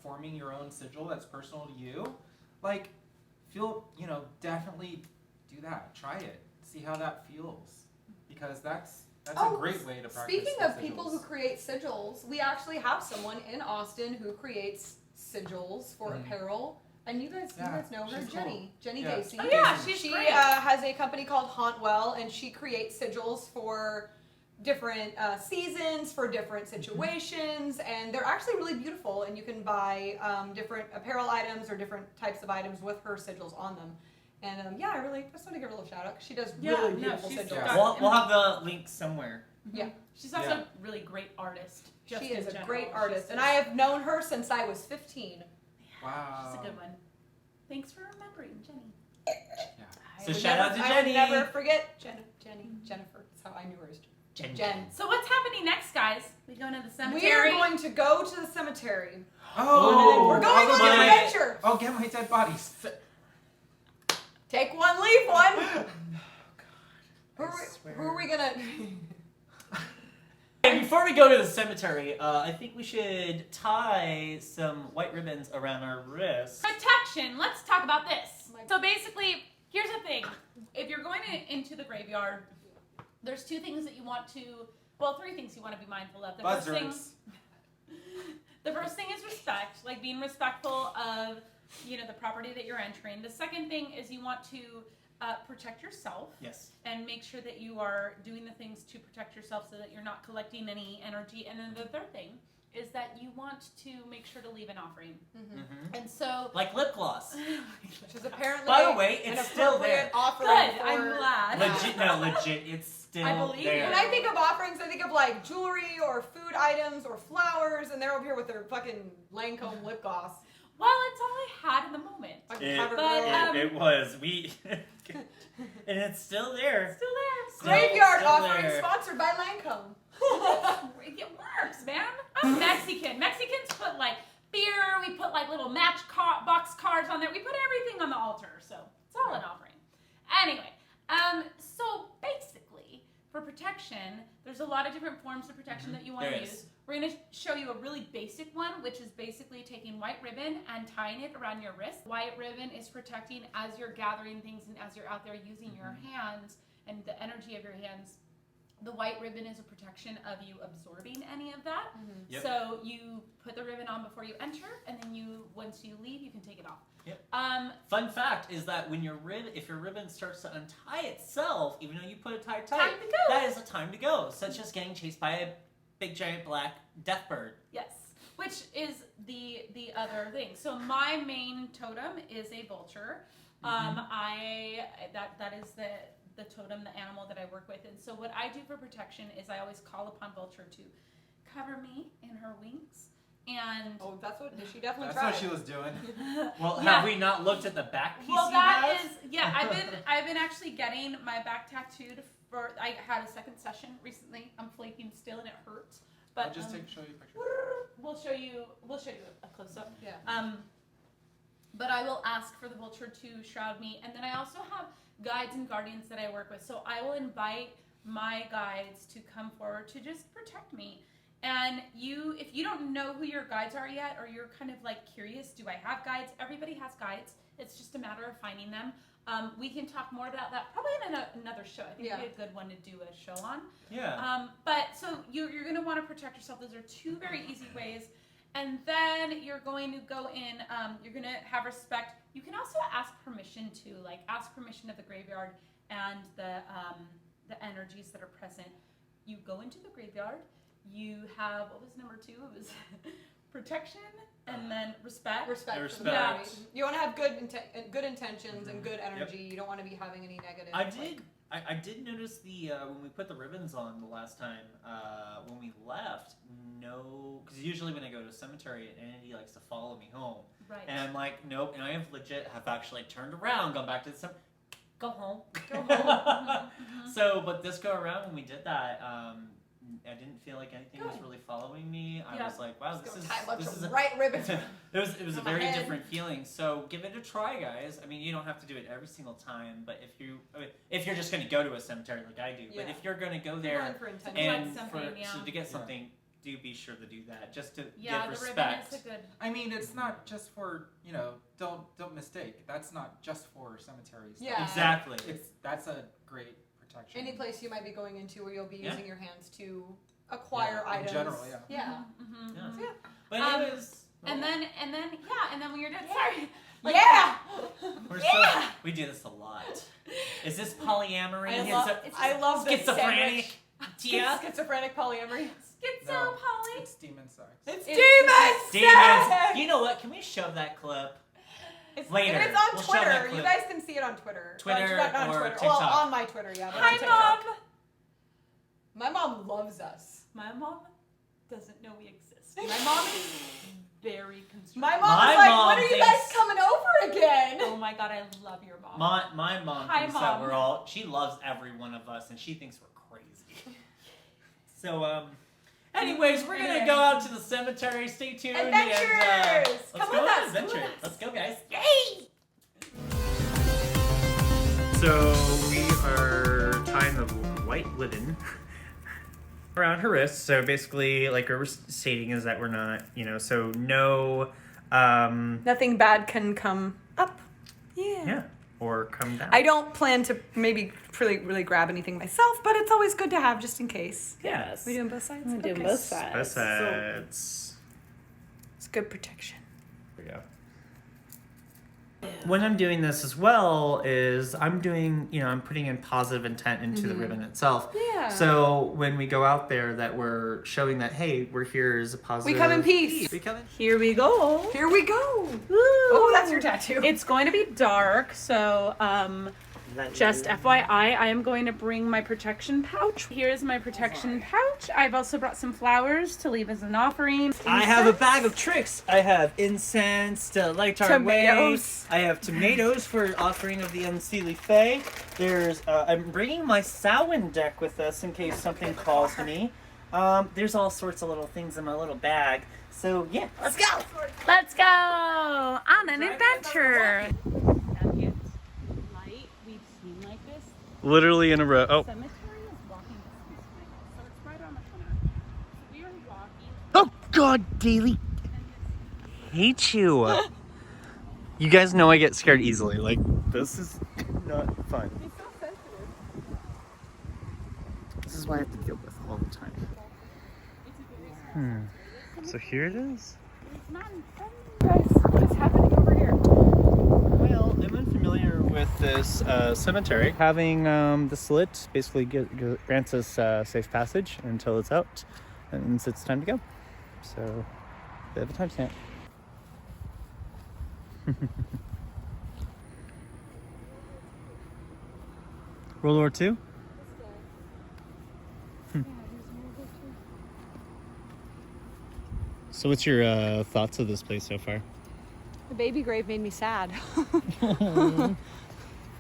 [SPEAKER 4] forming your own sigil that's personal to you, definitely do that. Try it. See how that feels. Because that's a great way to practice.
[SPEAKER 2] Speaking
[SPEAKER 4] the
[SPEAKER 2] of people
[SPEAKER 4] sigils.
[SPEAKER 2] who create sigils, we actually have someone in Austin who creates sigils for apparel. And you guys know her,
[SPEAKER 4] she's
[SPEAKER 2] Jenny.
[SPEAKER 4] cool.
[SPEAKER 2] Jenny
[SPEAKER 4] Yeah.
[SPEAKER 2] Gacy.
[SPEAKER 3] Oh yeah,
[SPEAKER 4] She
[SPEAKER 3] she's
[SPEAKER 2] She
[SPEAKER 3] great.
[SPEAKER 2] has a company called Hauntwell, and she creates sigils for different seasons, for different situations, and they're actually really beautiful. And you can buy different apparel items or different types of items with her sigils on them. And I just want to give her a little shout out because she does really beautiful
[SPEAKER 3] she's
[SPEAKER 2] sigils.
[SPEAKER 3] got-
[SPEAKER 1] We'll have the link somewhere.
[SPEAKER 2] Yeah.
[SPEAKER 3] She's also a really great artist. Just
[SPEAKER 2] She is
[SPEAKER 3] in
[SPEAKER 2] a
[SPEAKER 3] general.
[SPEAKER 2] great
[SPEAKER 3] She's
[SPEAKER 2] artist,
[SPEAKER 3] just-
[SPEAKER 2] and I have known her since I was 15.
[SPEAKER 4] Wow.
[SPEAKER 3] She's a good one. Thanks for remembering, Jenny.
[SPEAKER 4] Yeah.
[SPEAKER 1] So shout out to
[SPEAKER 2] I
[SPEAKER 1] Jenny.
[SPEAKER 2] would never forget Jennifer. That's how I knew her as Jen.
[SPEAKER 3] So what's happening next, guys? We going to the
[SPEAKER 2] We
[SPEAKER 3] cemetery.
[SPEAKER 2] are going to go to the cemetery.
[SPEAKER 4] Oh,
[SPEAKER 2] We're going
[SPEAKER 4] I'll
[SPEAKER 2] on
[SPEAKER 4] go
[SPEAKER 2] an
[SPEAKER 4] get my-
[SPEAKER 2] adventure.
[SPEAKER 4] I'll get my dead bodies.
[SPEAKER 2] Take one, leave one. Who
[SPEAKER 1] swear.
[SPEAKER 2] are we gonna?
[SPEAKER 1] Hey, before we go to the cemetery, I think we should tie some white ribbons around our wrists.
[SPEAKER 3] Protection. Let's talk about this.
[SPEAKER 2] My-
[SPEAKER 3] So basically, here's the thing. If you're going into the graveyard, there's two things that you want to, well, three things you want to be mindful of.
[SPEAKER 4] Buzzards.
[SPEAKER 3] The first thing is respect, like being respectful of, the property that you're entering. The second thing is you want to protect yourself.
[SPEAKER 1] Yes.
[SPEAKER 3] And make sure that you are doing the things to protect yourself so that you're not collecting any energy. And then the third thing is that you want to make sure to leave an offering.
[SPEAKER 1] Mm-hmm.
[SPEAKER 3] And so,
[SPEAKER 1] Like lip gloss.
[SPEAKER 2] Which is apparently.
[SPEAKER 1] By the way,
[SPEAKER 2] an
[SPEAKER 1] it's still there.
[SPEAKER 2] appropriate offering
[SPEAKER 3] good,
[SPEAKER 2] for-
[SPEAKER 3] I'm glad.
[SPEAKER 1] Legit, it's still
[SPEAKER 3] I believe
[SPEAKER 1] there.
[SPEAKER 3] you.
[SPEAKER 2] When I think of offerings, I think of like jewelry or food items or flowers, and they're over here with their fucking Lancome lip gloss.
[SPEAKER 3] Well, it's all I had in the moment.
[SPEAKER 2] Fucking cover
[SPEAKER 3] but,
[SPEAKER 2] girl.
[SPEAKER 1] It was. And it's still there.
[SPEAKER 3] Still there.
[SPEAKER 2] Graveyard
[SPEAKER 1] still
[SPEAKER 2] offering
[SPEAKER 1] there.
[SPEAKER 2] sponsored by Lancome.
[SPEAKER 3] It works, man. I'm Mexican. Mexicans put like beer. We put like little box cards on there. We put everything on the altar, so it's all an offering. Anyway, so basically, for protection, there's a lot of different forms of protection that you want to
[SPEAKER 1] There
[SPEAKER 3] use.
[SPEAKER 1] is.
[SPEAKER 3] We're going to show you a really basic one, which is basically taking white ribbon and tying it around your wrist. White ribbon is protecting as you're gathering things and as you're out there using your hands and the energy of your hands. The white ribbon is a protection of you absorbing any of that.
[SPEAKER 1] Yep.
[SPEAKER 3] So you put the ribbon on before you enter, and then once you leave, you can take it off.
[SPEAKER 1] Yep.
[SPEAKER 3] Fun
[SPEAKER 1] fact is that when if your ribbon starts to untie itself, even though you put it tight,
[SPEAKER 3] Time to go.
[SPEAKER 1] that is a time to go, such as getting chased by a big giant black death bird.
[SPEAKER 3] Yes, which is the other thing. So my main totem is a vulture. That is the totem, the animal that I work with. And so what I do for protection is I always call upon Vulture to cover me in her wings. And
[SPEAKER 2] Oh, that's what she definitely
[SPEAKER 4] That's
[SPEAKER 2] tried.
[SPEAKER 4] what she was doing.
[SPEAKER 1] Well,
[SPEAKER 3] Yeah.
[SPEAKER 1] have we not looked at the back piece
[SPEAKER 3] well,
[SPEAKER 1] you
[SPEAKER 3] that
[SPEAKER 1] have?
[SPEAKER 3] is I've been actually getting my back tattooed for. I had a second session recently. I'm flaking still and it hurts. But
[SPEAKER 4] I'll just show you a picture.
[SPEAKER 3] we'll show you a close up.
[SPEAKER 2] Yeah.
[SPEAKER 3] But I will ask for the vulture to shroud me, and then I also have guides and guardians that I work with. So I will invite my guides to come forward to just protect me. And if you don't know who your guides are yet, or you're kind of like curious, do I have guides? Everybody has guides. It's just a matter of finding them. We can talk more about that probably in another show. I think it'd be a good one to do a show on.
[SPEAKER 1] Yeah.
[SPEAKER 3] But so you're going to want to protect yourself. Those are two very easy ways. And then you're going to go in, you're going to have respect. You can also ask permission ask permission of the graveyard and the energies that are present. You go into the graveyard. You have, what was number 2? It was protection and then respect.
[SPEAKER 2] Respect. For the
[SPEAKER 1] Respect.
[SPEAKER 2] community. You want to have good intentions and good energy. You don't want to be having any negative.
[SPEAKER 1] I did notice when we put the ribbons on the last time, when we left, because usually when I go to a cemetery, an entity likes to follow me home.
[SPEAKER 3] Right.
[SPEAKER 1] And I'm like, nope, and I have actually turned around, gone back to the cemetery, go home.
[SPEAKER 3] Go home.
[SPEAKER 1] So, but this go around when we did that, I didn't feel like anything was
[SPEAKER 3] Good.
[SPEAKER 1] really following me. I
[SPEAKER 3] Yeah.
[SPEAKER 1] was like, wow,
[SPEAKER 2] Just
[SPEAKER 1] this
[SPEAKER 2] go tie a bunch
[SPEAKER 1] is
[SPEAKER 2] of right ribbons.
[SPEAKER 1] it was a
[SPEAKER 2] on my
[SPEAKER 1] very
[SPEAKER 2] head.
[SPEAKER 1] different feeling. So give it a try, guys. I mean, you don't have to do it every single time, but if you're just going to go to a cemetery like I do, but
[SPEAKER 2] Yeah.
[SPEAKER 1] if you're going to go
[SPEAKER 2] You're
[SPEAKER 1] there
[SPEAKER 2] going for intention.
[SPEAKER 1] and
[SPEAKER 3] something,
[SPEAKER 1] so to get something, do be sure to do that, just to
[SPEAKER 3] Yeah,
[SPEAKER 1] give
[SPEAKER 3] the ribbon
[SPEAKER 1] respect.
[SPEAKER 3] is a good.
[SPEAKER 4] I mean, it's not just for, don't mistake. That's not just for cemeteries.
[SPEAKER 2] Yeah.
[SPEAKER 1] Exactly.
[SPEAKER 4] That's a great protection.
[SPEAKER 2] Any place you might be going into where you'll be
[SPEAKER 1] Yeah.
[SPEAKER 2] using your hands to acquire
[SPEAKER 4] in
[SPEAKER 2] items.
[SPEAKER 4] general, yeah.
[SPEAKER 2] Yeah.
[SPEAKER 3] Mm-hmm.
[SPEAKER 1] Yeah.
[SPEAKER 2] Yeah.
[SPEAKER 1] But
[SPEAKER 3] Um,
[SPEAKER 1] anyways,
[SPEAKER 3] And then when you're done, sorry.
[SPEAKER 2] Yeah.
[SPEAKER 1] we do this a lot. Is this polyamory?
[SPEAKER 2] I love this
[SPEAKER 1] schizophrenic. Tia?
[SPEAKER 2] Schizophrenic polyamory.
[SPEAKER 3] Schizo
[SPEAKER 4] No.
[SPEAKER 3] poly.
[SPEAKER 4] It's demon sex.
[SPEAKER 2] It's
[SPEAKER 3] It's-
[SPEAKER 1] Demons. You know what? Can we shove that clip? Later.
[SPEAKER 2] It's on
[SPEAKER 1] We'll show that
[SPEAKER 2] Twitter.
[SPEAKER 1] clip.
[SPEAKER 2] You guys can see it on Twitter.
[SPEAKER 1] Twitter
[SPEAKER 2] Not on
[SPEAKER 1] or
[SPEAKER 2] Twitter.
[SPEAKER 1] TikTok.
[SPEAKER 2] Well, on my Twitter, yeah. But
[SPEAKER 3] Hi,
[SPEAKER 2] on TikTok.
[SPEAKER 3] Mom.
[SPEAKER 2] My mom loves us.
[SPEAKER 3] My mom doesn't know we exist. My mom is very conservative.
[SPEAKER 2] My mom's
[SPEAKER 1] My
[SPEAKER 2] like,
[SPEAKER 1] mom
[SPEAKER 2] when are you
[SPEAKER 1] thinks-
[SPEAKER 2] guys coming over again?
[SPEAKER 3] Oh my god, I love your mom.
[SPEAKER 1] My mom
[SPEAKER 3] Hi,
[SPEAKER 1] thinks
[SPEAKER 3] Mom.
[SPEAKER 1] that she loves every one of us, and she thinks we're crazy. So, anyways, we're gonna go out to the cemetery. Stay tuned.
[SPEAKER 2] Adventures!
[SPEAKER 1] And, let's
[SPEAKER 2] Come
[SPEAKER 1] go
[SPEAKER 2] with
[SPEAKER 1] on
[SPEAKER 2] us,
[SPEAKER 1] an
[SPEAKER 2] come with
[SPEAKER 1] adventure.
[SPEAKER 2] us.
[SPEAKER 1] Let's go, guys.
[SPEAKER 3] Yay!
[SPEAKER 1] So we are tying the white ribbon around her wrist. So basically, like we were stating, is that we're not, so no,
[SPEAKER 2] Nothing bad can come up.
[SPEAKER 1] yeah, or come down.
[SPEAKER 2] I don't plan to maybe really grab anything myself, but it's always good to have just in case.
[SPEAKER 1] Yes.
[SPEAKER 2] We doing both sides?
[SPEAKER 5] I'm doing
[SPEAKER 2] Okay.
[SPEAKER 5] both sides.
[SPEAKER 1] Both sides.
[SPEAKER 2] It's good protection.
[SPEAKER 1] There we go. When I'm doing this as well is I'm doing, I'm putting in positive intent into the ribbon itself.
[SPEAKER 2] Yeah.
[SPEAKER 1] So when we go out there that we're showing that, hey, we're here as a positive.
[SPEAKER 2] We come in peace.
[SPEAKER 1] We come in.
[SPEAKER 5] Here we go.
[SPEAKER 2] Here we go.
[SPEAKER 5] Woo.
[SPEAKER 2] Oh, that's your tattoo.
[SPEAKER 5] It's going to be dark, so just FYI, I am going to bring my protection pouch. Here's my protection pouch. I've also brought some flowers to leave as an offering.
[SPEAKER 1] I have a bag of tricks. I have incense to light our way.
[SPEAKER 2] Tomatoes.
[SPEAKER 1] I have tomatoes for offering of the unseelie fae. There's I'm bringing my Samhain deck with us in case something calls to me. There's all sorts of little things in my little bag. So yeah, let's go.
[SPEAKER 5] Let's go on an adventure. Light we've seen like this.
[SPEAKER 1] Literally in a row. Oh.
[SPEAKER 5] Cemetery is walking distance from my house, so it's right around the corner. So we are walking.
[SPEAKER 1] Oh God, Daily. Hate you. You guys know I get scared easily. Like this is not fun.
[SPEAKER 5] He's so sensitive.
[SPEAKER 1] This is what I have to deal with all the time. So here it is.
[SPEAKER 5] It's not in front of you guys. What's happening over here?
[SPEAKER 1] Well, I'm unfamiliar with this cemetery. Having the slit basically grants us safe passage until it's out, and it's time to go. So, bit of a timestamp. World War II? So what's your thoughts of this place so far?
[SPEAKER 2] The baby grave made me sad.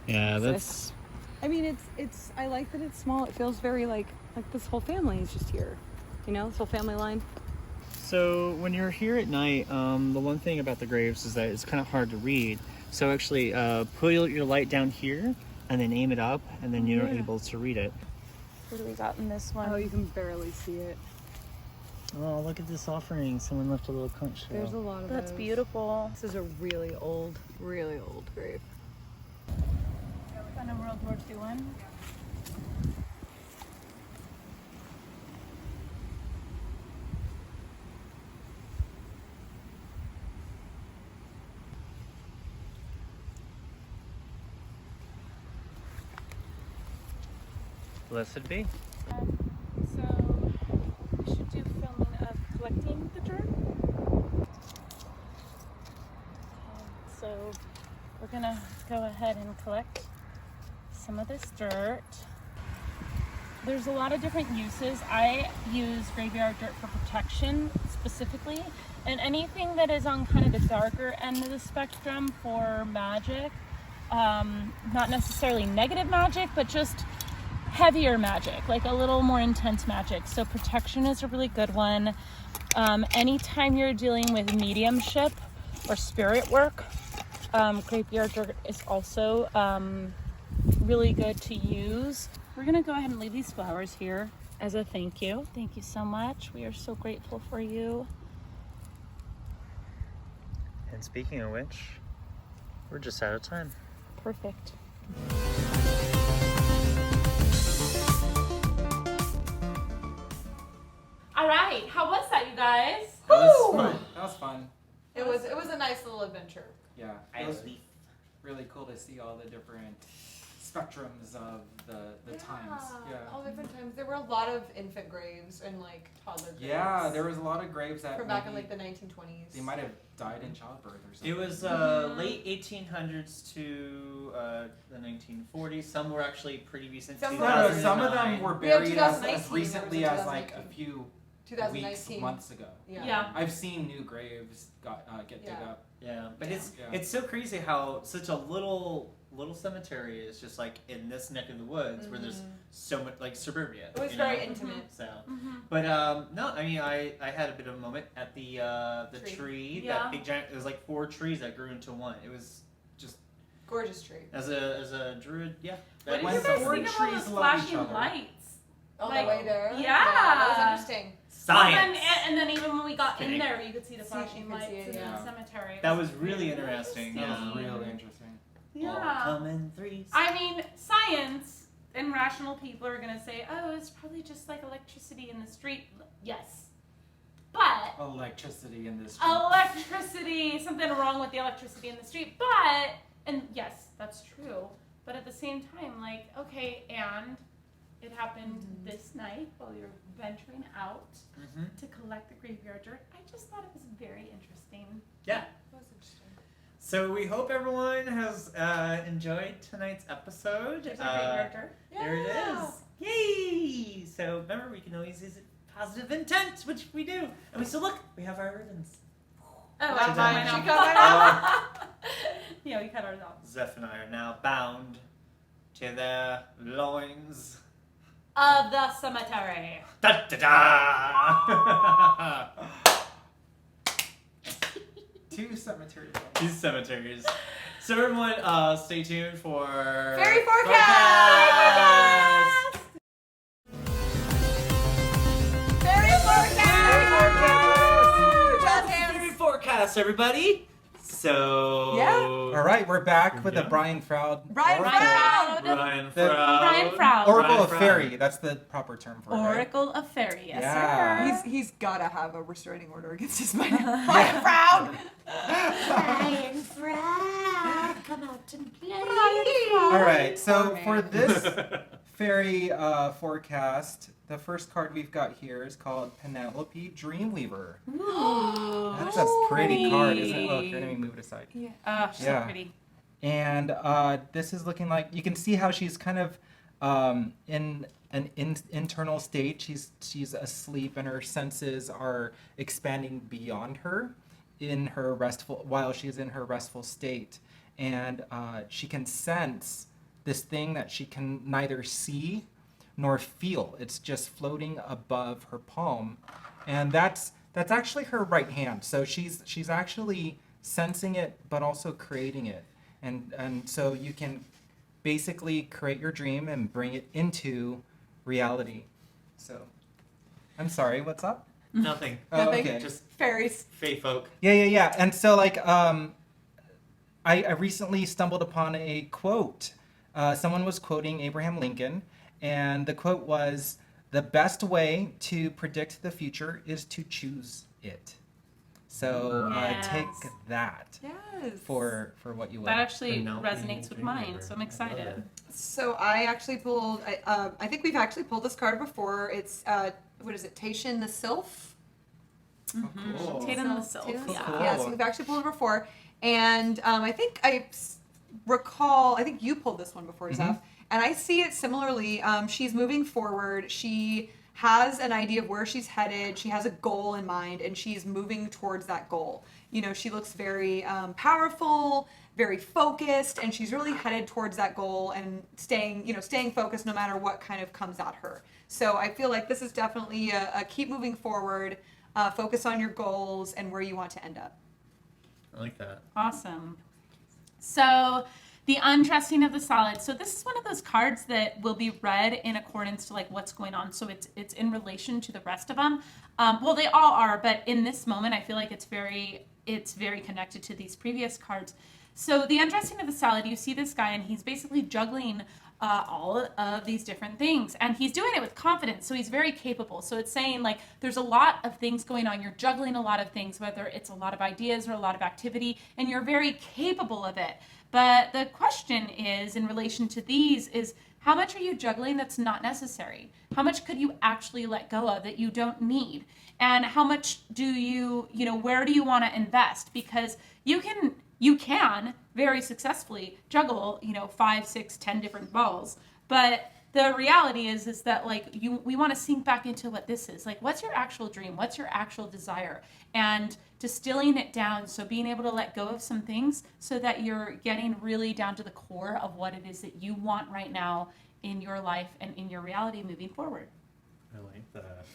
[SPEAKER 1] Yeah, that's...
[SPEAKER 2] I mean, it's. I like that it's small. It feels very like this whole family is just here. This whole family line.
[SPEAKER 1] So when you're here at night, the one thing about the graves is that it's kind of hard to read. So actually, put your light down here and then aim it up, and then you're able to read it.
[SPEAKER 5] What do we got in this one?
[SPEAKER 2] Oh, you can barely see it.
[SPEAKER 1] Oh, look at this offering. Someone left a little conch shell.
[SPEAKER 2] There's a lot of
[SPEAKER 5] That's
[SPEAKER 2] those.
[SPEAKER 5] beautiful.
[SPEAKER 2] This is a really old grave.
[SPEAKER 3] On a World War II one.
[SPEAKER 1] Blessed be.
[SPEAKER 3] So we should do filming of collecting the dirt. So we're gonna go ahead and collect some of this dirt. There's a lot of different uses. I use graveyard dirt for protection specifically, and anything that is on kind of the darker end of the spectrum for magic. Not necessarily negative magic, but just heavier magic, like a little more intense magic. So protection is a really good one. Anytime you're dealing with mediumship or spirit work, graveyard dirt is also really good to use. We're gonna go ahead and leave these flowers here as a thank you. Thank you so much. We are so grateful for you.
[SPEAKER 1] And speaking of which, we're just out of time.
[SPEAKER 3] Perfect. All right, how was that, you guys?
[SPEAKER 4] That was fun. That was fun.
[SPEAKER 2] It was a nice little adventure.
[SPEAKER 4] Yeah. It was really cool to see all the different spectrums of the times. Yeah.
[SPEAKER 2] All different times. There were a lot of infant graves and like toddler graves.
[SPEAKER 4] Yeah, there was a lot of graves that
[SPEAKER 2] from back in like the 1920s.
[SPEAKER 4] they might have died in childbirth or something.
[SPEAKER 1] It was late 1800s to the 1940s. Some were actually pretty recent.
[SPEAKER 2] Some
[SPEAKER 4] No,
[SPEAKER 2] were-
[SPEAKER 4] some of them
[SPEAKER 1] 2009.
[SPEAKER 4] were
[SPEAKER 2] We have
[SPEAKER 4] buried as
[SPEAKER 2] 2019,
[SPEAKER 4] recently
[SPEAKER 2] there was a
[SPEAKER 4] as like a
[SPEAKER 2] 2019.
[SPEAKER 4] few weeks,
[SPEAKER 2] 2019.
[SPEAKER 4] months ago.
[SPEAKER 3] Yeah.
[SPEAKER 4] I've seen new graves get dug
[SPEAKER 2] Yeah.
[SPEAKER 4] up.
[SPEAKER 1] Yeah, but
[SPEAKER 2] Yeah.
[SPEAKER 1] it's so crazy how such a little cemetery is just like in this neck of the woods where there's so much like suburbia.
[SPEAKER 2] It was
[SPEAKER 1] you
[SPEAKER 2] very
[SPEAKER 1] know?
[SPEAKER 2] intimate.
[SPEAKER 1] So,
[SPEAKER 3] Mm-hmm.
[SPEAKER 1] but no, I mean I had a bit of a moment at the tree.
[SPEAKER 3] Yeah.
[SPEAKER 1] That big giant. It was like 4 trees that grew into one. It was just
[SPEAKER 2] Gorgeous tree.
[SPEAKER 1] as a druid, yeah.
[SPEAKER 3] What
[SPEAKER 1] that
[SPEAKER 3] do
[SPEAKER 4] When
[SPEAKER 3] you
[SPEAKER 1] was
[SPEAKER 3] guys
[SPEAKER 4] four
[SPEAKER 3] think of all
[SPEAKER 4] trees
[SPEAKER 3] those
[SPEAKER 4] love each
[SPEAKER 3] flashing
[SPEAKER 4] other.
[SPEAKER 3] lights?
[SPEAKER 2] On
[SPEAKER 3] Like,
[SPEAKER 2] the way there.
[SPEAKER 3] yeah.
[SPEAKER 2] That was interesting.
[SPEAKER 1] science.
[SPEAKER 3] And then even when we got in
[SPEAKER 1] Kidding.
[SPEAKER 3] there, you could see the
[SPEAKER 2] See,
[SPEAKER 3] flashing
[SPEAKER 2] you could
[SPEAKER 3] lights
[SPEAKER 2] see it,
[SPEAKER 3] in
[SPEAKER 4] yeah.
[SPEAKER 3] the cemetery. It
[SPEAKER 1] That was
[SPEAKER 3] very
[SPEAKER 1] really interesting.
[SPEAKER 4] That
[SPEAKER 1] Yeah.
[SPEAKER 4] was really interesting.
[SPEAKER 1] All
[SPEAKER 3] Yeah.
[SPEAKER 1] come in threes.
[SPEAKER 3] I mean, science and rational people are going to say, oh, it's probably just like electricity in the street. Yes. But
[SPEAKER 4] Electricity in this.
[SPEAKER 3] electricity, something wrong with the electricity in the street. But, and yes, that's true. But at the same time, like, okay, and it happened this night while you're venturing out
[SPEAKER 1] Mm-hmm.
[SPEAKER 3] to collect the graveyard dirt. I just thought it was very interesting.
[SPEAKER 1] Yeah.
[SPEAKER 2] That was interesting.
[SPEAKER 1] So we hope everyone has enjoyed tonight's episode.
[SPEAKER 3] There's our graveyard dirt.
[SPEAKER 1] There it is. Yay! So remember, we can always use it positive intent, which we do. And we still look, we have our ribbons.
[SPEAKER 3] Oh,
[SPEAKER 1] Not
[SPEAKER 3] I
[SPEAKER 1] mine.
[SPEAKER 3] know.
[SPEAKER 2] She cut mine off.
[SPEAKER 3] Yeah, we cut ours off.
[SPEAKER 1] Zeph and I are now bound to their loins.
[SPEAKER 3] Of the cemetery.
[SPEAKER 1] Da da da!
[SPEAKER 4] 2 cemeteries.
[SPEAKER 1] These cemeteries. So everyone, stay tuned for
[SPEAKER 2] Fairy Forecast! Fairy Forecast! Jazz hands.
[SPEAKER 1] Fairy forecast, everybody. So
[SPEAKER 2] Yeah.
[SPEAKER 4] All right, we're back with the
[SPEAKER 1] Yeah.
[SPEAKER 4] Brian Froud.
[SPEAKER 2] Brian
[SPEAKER 4] Oracle.
[SPEAKER 2] Froud.
[SPEAKER 1] Brian
[SPEAKER 4] The-
[SPEAKER 1] Froud.
[SPEAKER 3] Brian Froud.
[SPEAKER 4] Oracle
[SPEAKER 1] Brian
[SPEAKER 4] of
[SPEAKER 1] Froud.
[SPEAKER 4] Fairy. That's the proper term for it. Right?
[SPEAKER 3] Oracle of Fairy, yes,
[SPEAKER 4] Yeah.
[SPEAKER 3] sir.
[SPEAKER 2] He's gotta have a restraining order against his mind. Brian Froud!
[SPEAKER 3] Brian Froud, come out and play.
[SPEAKER 4] All right, so
[SPEAKER 2] Poor
[SPEAKER 4] for
[SPEAKER 2] man.
[SPEAKER 4] this fairy forecast, the first card we've got here is called Penelope Dreamweaver.
[SPEAKER 3] Ooh,
[SPEAKER 4] That's a pretty card, isn't it? Look, here, let me move it aside.
[SPEAKER 3] Oh, she's
[SPEAKER 4] Yeah.
[SPEAKER 3] so pretty.
[SPEAKER 4] And this is looking like, you can see how she's kind of in an internal state. She's asleep and her senses are expanding beyond her while she's in her restful state. And she can sense this thing that she can neither see nor feel. It's just floating above her palm. And that's actually her right hand. So she's actually sensing it but also creating it. And so you can basically create your dream and bring it into reality. So I'm sorry, what's up?
[SPEAKER 1] Nothing.
[SPEAKER 4] Oh,
[SPEAKER 2] Nothing.
[SPEAKER 4] okay.
[SPEAKER 1] Just
[SPEAKER 2] Fairies.
[SPEAKER 1] fae folk.
[SPEAKER 4] Yeah. And so like I recently stumbled upon a quote. Someone was quoting Abraham Lincoln, and the quote was, "The best way to predict the future is to choose it." So
[SPEAKER 3] Yes.
[SPEAKER 4] take that
[SPEAKER 2] Yes.
[SPEAKER 4] for what you will.
[SPEAKER 3] That actually
[SPEAKER 1] Penelope
[SPEAKER 3] resonates with mine,
[SPEAKER 1] Dreamweaver.
[SPEAKER 3] so I'm excited.
[SPEAKER 2] So I actually pulled. I think we've actually pulled this card before. It's what is it? Taishan the Sylph.
[SPEAKER 3] Mm-hmm.
[SPEAKER 4] cool.
[SPEAKER 3] Tatum the Sylph,
[SPEAKER 2] Tatum the
[SPEAKER 3] yeah.
[SPEAKER 2] Sylph. Yeah. So we've actually pulled it before, and I think I recall. I think you pulled this one before, Zeph, and I see it similarly. She's moving forward. She has an idea of where she's headed. She has a goal in mind, and she's moving towards that goal. You know, she looks very powerful, very focused, and she's really headed towards that goal and staying focused no matter what kind of comes at her. So I feel like this is definitely a keep moving forward, focus on your goals and where you want to end up.
[SPEAKER 1] I like that.
[SPEAKER 3] Awesome. So the undressing of the solid. So this is one of those cards that will be read in accordance to like what's going on. So it's in relation to the rest of them. Well, they all are, but in this moment, I feel like it's very connected to these previous cards. So the undressing of the solid, you see this guy and he's basically juggling all of these different things, and he's doing it with confidence, so he's very capable. So it's saying like there's a lot of things going on, you're juggling a lot of things, whether it's a lot of ideas or a lot of activity, and you're very capable of it.
[SPEAKER 5] But the question is, in relation to these, is how much are you juggling that's not necessary? How much could you actually let go of that you don't need? And how much do you, where do you want to invest? Because you can very successfully juggle, 5, 6, 10 different balls. But the reality is that we want to sink back into what this is. Like, what's your actual dream? What's your actual desire? And distilling it down, so being able to let go of some things so that you're getting really down to the core of what it is that you want right now in your life and in your reality moving forward.
[SPEAKER 7] I like that.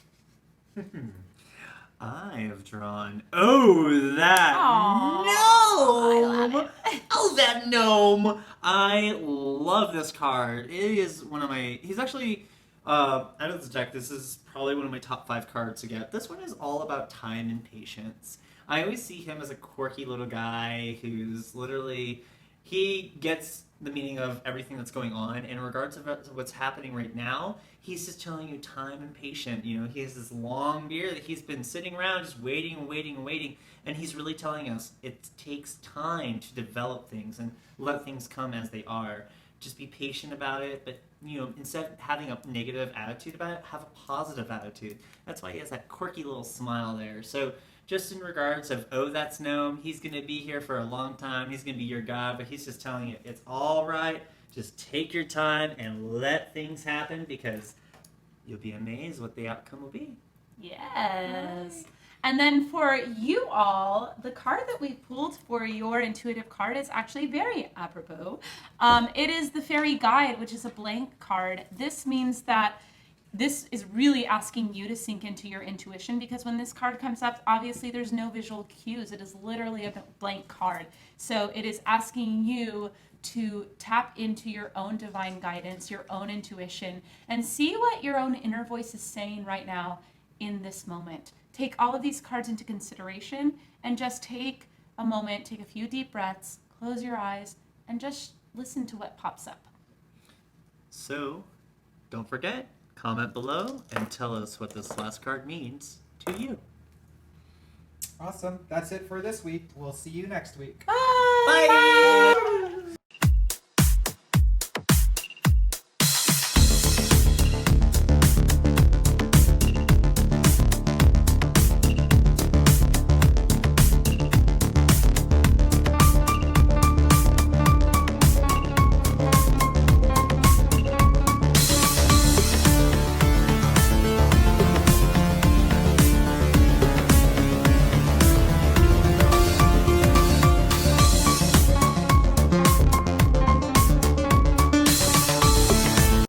[SPEAKER 7] I have drawn. Oh, that
[SPEAKER 5] Aww,
[SPEAKER 7] gnome! Oh, that gnome! I love this card. It is one of my. He's actually out of this deck. This is probably one of my top 5 cards to get. This one is all about time and patience. I always see him as a quirky little guy who's literally. He gets the meaning of everything that's going on. In regards to what's happening right now, he's just telling you time and patience. He has this long beard that he's been sitting around just waiting and waiting and waiting. And he's really telling us it takes time to develop things and let things come as they are. Just be patient about it, but instead of having a negative attitude about it, have a positive attitude. That's why he has that quirky little smile there. So just in regards of, that's Gnome, he's going to be here for a long time, he's going to be your god, but he's just telling you, it's all right, just take your time and let things happen, because you'll be amazed what the outcome will be.
[SPEAKER 5] Yes. And then for you all, the card that we pulled for your intuitive card is actually very apropos. It is the Fairy Guide, which is a blank card. This means that this is really asking you to sink into your intuition, because when this card comes up, obviously there's no visual cues. It is literally a blank card. So it is asking you to tap into your own divine guidance, your own intuition, and see what your own inner voice is saying right now in this moment. Take all of these cards into consideration and just take a moment, take a few deep breaths, close your eyes, and just listen to what pops up.
[SPEAKER 7] So, don't forget, comment below and tell us what this last card means to you.
[SPEAKER 4] Awesome. That's it for this week. We'll see you next week.
[SPEAKER 5] Bye!
[SPEAKER 7] Bye!